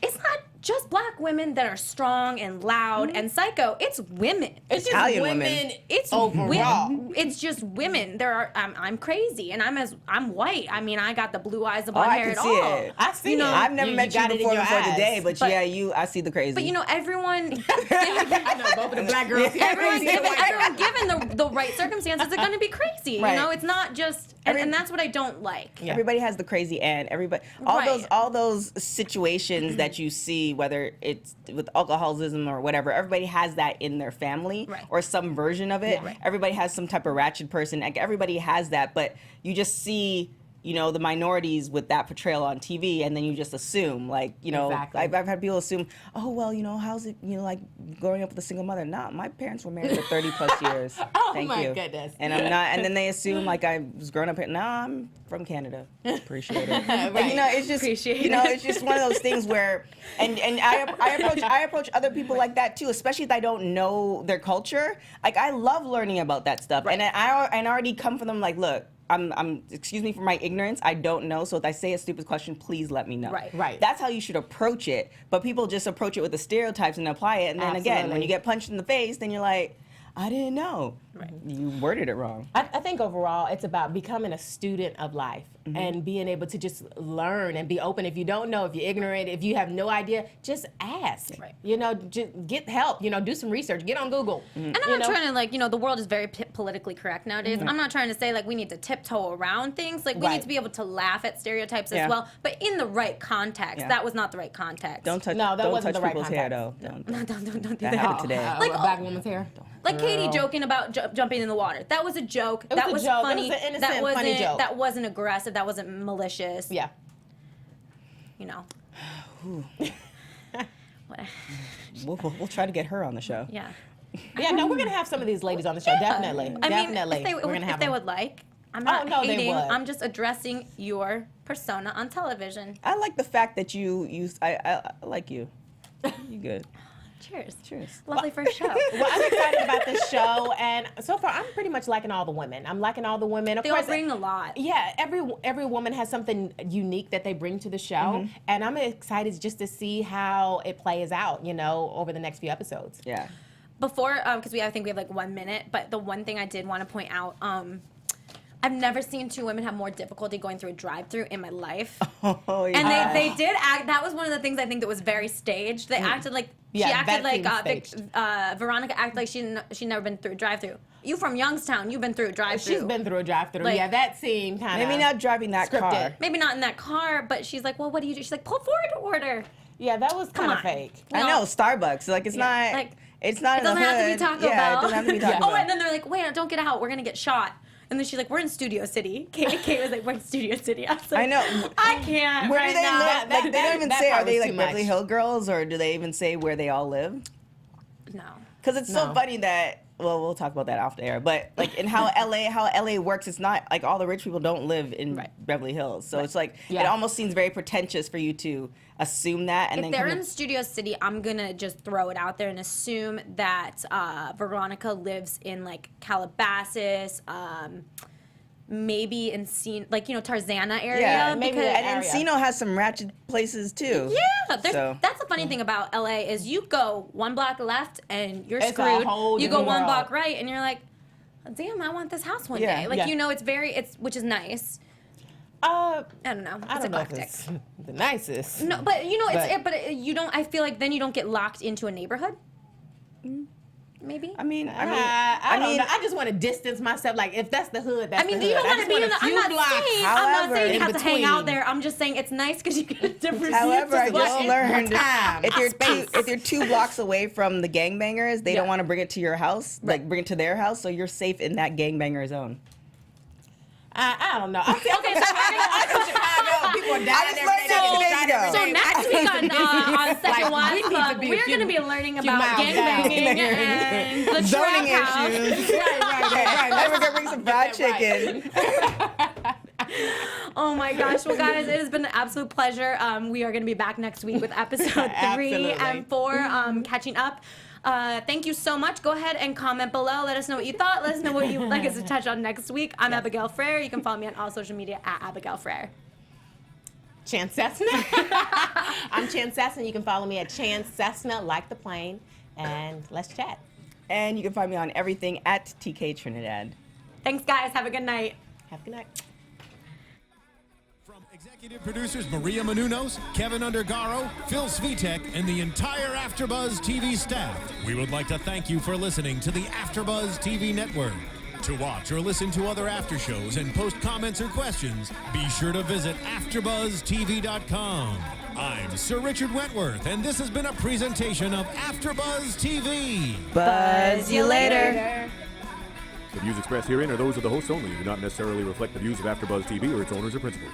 Speaker 1: it's not just black women that are strong and loud and psycho. It's women.
Speaker 3: It's just
Speaker 4: Italian
Speaker 3: women.
Speaker 1: It's
Speaker 3: overall.
Speaker 1: It's just women. There are. I'm crazy, and I'm white. I mean, I got the blue eyes, the
Speaker 4: Oh,
Speaker 1: blonde
Speaker 4: I
Speaker 1: hair,
Speaker 4: can
Speaker 1: and
Speaker 4: see
Speaker 1: all.
Speaker 4: it.
Speaker 3: I see it.
Speaker 4: I've never met you
Speaker 3: got it in
Speaker 4: before
Speaker 3: your eyes.
Speaker 4: today, but
Speaker 1: But-
Speaker 4: yeah, I see the crazy.
Speaker 1: But you know, everyone.
Speaker 3: I know both of the black girls.
Speaker 1: Everyone given the right circumstances, they're going to be crazy.
Speaker 4: Right.
Speaker 1: You know, it's not just, and that's what I don't like.
Speaker 3: Yeah.
Speaker 4: Everybody has the crazy and everybody all those situations that you see, whether it's with alcoholism or whatever, everybody has that in their family
Speaker 1: Right.
Speaker 4: or some version of it.
Speaker 1: Yeah. Right.
Speaker 4: Everybody has some type of ratchet person. Like everybody has that, but you just see, you know, the minorities with that portrayal on TV, and then you just assume, like, you know,
Speaker 3: Exactly.
Speaker 4: I've had people assume, oh, well, you know, how's it, you know, like growing up with a single mother? Nah, my parents were married for 30 plus years.
Speaker 3: Oh,
Speaker 4: Thank
Speaker 3: my
Speaker 4: you.
Speaker 3: goodness.
Speaker 4: And I'm not, and then they assume like I was growing up here. Nah, I'm from Canada. Appreciate it. And, you know, it's just,
Speaker 1: Appreciate
Speaker 4: you know,
Speaker 1: it.
Speaker 4: it's just one of those things where, and I approach other people like that too, especially if I don't know their culture. Like I love learning about that stuff, and I already come from them like, look. I'm excuse me for my ignorance. I don't know. So if I say a stupid question, please let me know.
Speaker 3: Right.
Speaker 4: That's how you should approach it. But people just approach it with the stereotypes and apply it. And then again, when
Speaker 3: Absolutely.
Speaker 4: you get punched in the face, then you're like, I didn't know.
Speaker 1: Right.
Speaker 4: You worded it wrong.
Speaker 3: I think overall it's about becoming a student of life and being able to just learn and be open. If you don't know, if you're ignorant, if you have no idea, just ask.
Speaker 1: Right.
Speaker 3: You know, just get help. You know, do some research. Get on Google.
Speaker 1: And I'm not trying to, like, you know, the world is very politically correct nowadays. I'm not trying to say, like, we need to tiptoe around things. Like, we
Speaker 3: Right.
Speaker 1: need to be able to laugh at stereotypes
Speaker 4: Yeah.
Speaker 1: as well, but in the right context.
Speaker 4: Yeah.
Speaker 1: That was not the right context.
Speaker 4: Don't touch.
Speaker 3: No, that
Speaker 4: don't
Speaker 3: wasn't
Speaker 4: touch
Speaker 3: the right
Speaker 4: people's hair
Speaker 3: context.
Speaker 4: though. Don't.
Speaker 1: Don't do
Speaker 4: That
Speaker 1: that.
Speaker 4: happened today.
Speaker 1: Like,
Speaker 3: a black woman's hair.
Speaker 1: Like Katie joking about jumping in the water. That was a joke.
Speaker 3: was
Speaker 1: That
Speaker 3: a
Speaker 1: was
Speaker 3: joke. It
Speaker 1: funny.
Speaker 3: was an innocent,
Speaker 1: that wasn't
Speaker 3: funny joke.
Speaker 1: That wasn't aggressive. That wasn't malicious.
Speaker 3: Yeah.
Speaker 1: You know. What-
Speaker 4: We'll try to get her on the show.
Speaker 1: yeah.
Speaker 3: Yeah, no, we're gonna have some of these ladies on the show. Definitely.
Speaker 1: I mean,
Speaker 3: Definitely.
Speaker 1: if they,
Speaker 3: we're gonna
Speaker 1: if
Speaker 3: have
Speaker 1: they
Speaker 3: them.
Speaker 1: would like. I'm not
Speaker 3: no, they
Speaker 1: hating.
Speaker 3: would.
Speaker 1: I'm just addressing your persona on television.
Speaker 4: I like the fact that I like you. You good.
Speaker 1: Cheers.
Speaker 4: Cheers.
Speaker 1: Lovely first show.
Speaker 3: Well, I'm excited about this show, and so far, I'm pretty much liking all the women. I'm liking all the women. Of
Speaker 1: They all
Speaker 3: course,
Speaker 1: bring a lot.
Speaker 3: yeah, every woman has something unique that they bring to the show, and I'm excited just to see how it plays out, you know, over the next few episodes.
Speaker 4: Yeah.
Speaker 1: Before, because I think we have like 1 minute, but the one thing I did want to point out, I've never seen two women have more difficulty going through a drive-through in my life.
Speaker 4: Oh yeah.
Speaker 1: And they did act. That was one of the things I think that was very staged. They acted like
Speaker 3: Yeah,
Speaker 1: she acted
Speaker 3: that
Speaker 1: like
Speaker 3: seems
Speaker 1: Veronica acted like she never been through a drive-through. You from Youngstown? You've been through a drive-through.
Speaker 3: She's been through a drive-through.
Speaker 1: Like-
Speaker 3: Yeah, that seemed kind of
Speaker 4: Maybe not driving that
Speaker 3: scripted.
Speaker 4: car.
Speaker 1: Maybe not in that car, but she's like, well, what do you do? She's like, pull forward to order.
Speaker 3: Yeah, that was kind of
Speaker 1: on.
Speaker 3: fake.
Speaker 4: I know Starbucks. Like it's not.
Speaker 1: like,
Speaker 4: it's not.
Speaker 1: It doesn't
Speaker 4: in the
Speaker 1: have to be
Speaker 4: hood.
Speaker 1: Taco
Speaker 4: Yeah,
Speaker 1: Bell.
Speaker 4: it doesn't have to be Taco
Speaker 1: Oh,
Speaker 4: Bell.
Speaker 1: and then they're like, wait, don't get out. We're gonna get shot. And then she's like, we're in Studio City. Kate was like, we're in Studio City. I was like,
Speaker 4: I know.
Speaker 1: I can't
Speaker 4: Where
Speaker 1: right
Speaker 4: do they
Speaker 1: now.
Speaker 4: live? Like they don't even
Speaker 3: that
Speaker 4: say.
Speaker 3: part
Speaker 4: Are they
Speaker 3: was
Speaker 4: like
Speaker 3: too
Speaker 4: Beverly
Speaker 3: much.
Speaker 4: Hill girls, or do they even say where they all live?
Speaker 1: No.
Speaker 4: Because it's so
Speaker 3: No.
Speaker 4: funny that. Well, we'll talk about that off the air. But like in how LA works, it's not like all the rich people don't live in
Speaker 1: Right.
Speaker 4: Beverly Hills. So it's like it
Speaker 3: Yeah.
Speaker 4: almost seems very pretentious for you to assume that. And
Speaker 1: If
Speaker 4: then
Speaker 1: they're
Speaker 4: come
Speaker 1: in Studio City, I'm gonna just throw it out there and assume that Veronica lives in like Calabasas, maybe Encino, like Tarzana area.
Speaker 4: yeah,
Speaker 3: maybe
Speaker 1: because
Speaker 3: that
Speaker 4: and
Speaker 3: area.
Speaker 4: Encino has some ratchet places too.
Speaker 1: yeah,
Speaker 4: So-
Speaker 1: that's the funny thing about LA is you go one block left and you're
Speaker 3: It's a
Speaker 1: screwed.
Speaker 3: whole
Speaker 1: You go
Speaker 3: different
Speaker 1: one
Speaker 3: world.
Speaker 1: block right and you're like, damn, I want this house one
Speaker 4: Yeah.
Speaker 1: day. Like
Speaker 3: Yeah.
Speaker 1: it's which is nice. I don't know.
Speaker 3: I
Speaker 1: It's
Speaker 3: don't know if
Speaker 1: eclectic.
Speaker 3: it's the nicest.
Speaker 1: No, but
Speaker 3: But-
Speaker 1: you don't. I feel like then you don't get locked into a neighborhood. Maybe.
Speaker 4: I mean,
Speaker 3: I don't know. I just want to distance myself. Like if that's the hood, that's
Speaker 1: I mean,
Speaker 3: the
Speaker 1: you
Speaker 3: hood.
Speaker 1: don't want to be in the. I'm not saying. I'm not
Speaker 4: However,
Speaker 1: saying you
Speaker 4: in
Speaker 1: have to hang out
Speaker 3: between.
Speaker 1: there. I'm just saying it's nice because you get a different.
Speaker 4: However, I
Speaker 1: view to
Speaker 4: just
Speaker 1: what-
Speaker 4: learned
Speaker 3: time,
Speaker 4: if you're 2 blocks away from the gangbangers, they
Speaker 1: Yeah.
Speaker 4: don't want to bring it to your house, like bring it to their house, so you're safe in that gangbanger zone.
Speaker 3: I don't know. Okay,
Speaker 1: Okay, so
Speaker 3: I'm from Chicago. People are dying
Speaker 4: I just
Speaker 3: every
Speaker 4: learned
Speaker 3: day.
Speaker 4: that
Speaker 3: They
Speaker 4: today,
Speaker 3: shot every
Speaker 4: though.
Speaker 1: So
Speaker 3: day.
Speaker 1: next week on Second
Speaker 3: Like,
Speaker 1: Wives
Speaker 3: we need to
Speaker 1: Club,
Speaker 3: be a
Speaker 1: we're
Speaker 3: few-
Speaker 1: going to be learning
Speaker 3: few
Speaker 1: about
Speaker 3: miles down.
Speaker 1: gangbanging and the
Speaker 4: Zoning
Speaker 1: trap house.
Speaker 4: issues.
Speaker 3: Right.
Speaker 4: Then we're gonna bring some fried chicken.
Speaker 1: Oh my gosh. Well, guys, it has been an absolute pleasure. We are going to be back next week with episode 3
Speaker 3: Absolutely.
Speaker 1: and 4, catching up. Thank you so much. Go ahead and comment below. Let us know what you thought. Let us know what you'd like us to touch on next week. I'm Abigail Fraher. You can follow me on all social media at Abigail Fraher.
Speaker 3: Chance Cessna. I'm Chance Cessna. You can follow me at Chance Cessna, like the plane, and let's chat.
Speaker 4: And you can find me on everything at TK Trinidad.
Speaker 1: Thanks, guys. Have a good night.
Speaker 3: Have a good night.
Speaker 2: From executive producers Maria Menounos, Kevin Undergaro, Phil Svitek, and the entire AfterBuzz TV staff, we would like to thank you for listening to the AfterBuzz TV network. To watch or listen to other after shows and post comments or questions, be sure to visit AfterBuzzTV.com. I'm Sir Richard Wentworth, and this has been a presentation of AfterBuzz TV.
Speaker 1: Buzz you later.
Speaker 5: The views expressed herein are those of the hosts only and do not necessarily reflect the views of AfterBuzz TV or its owners or principals.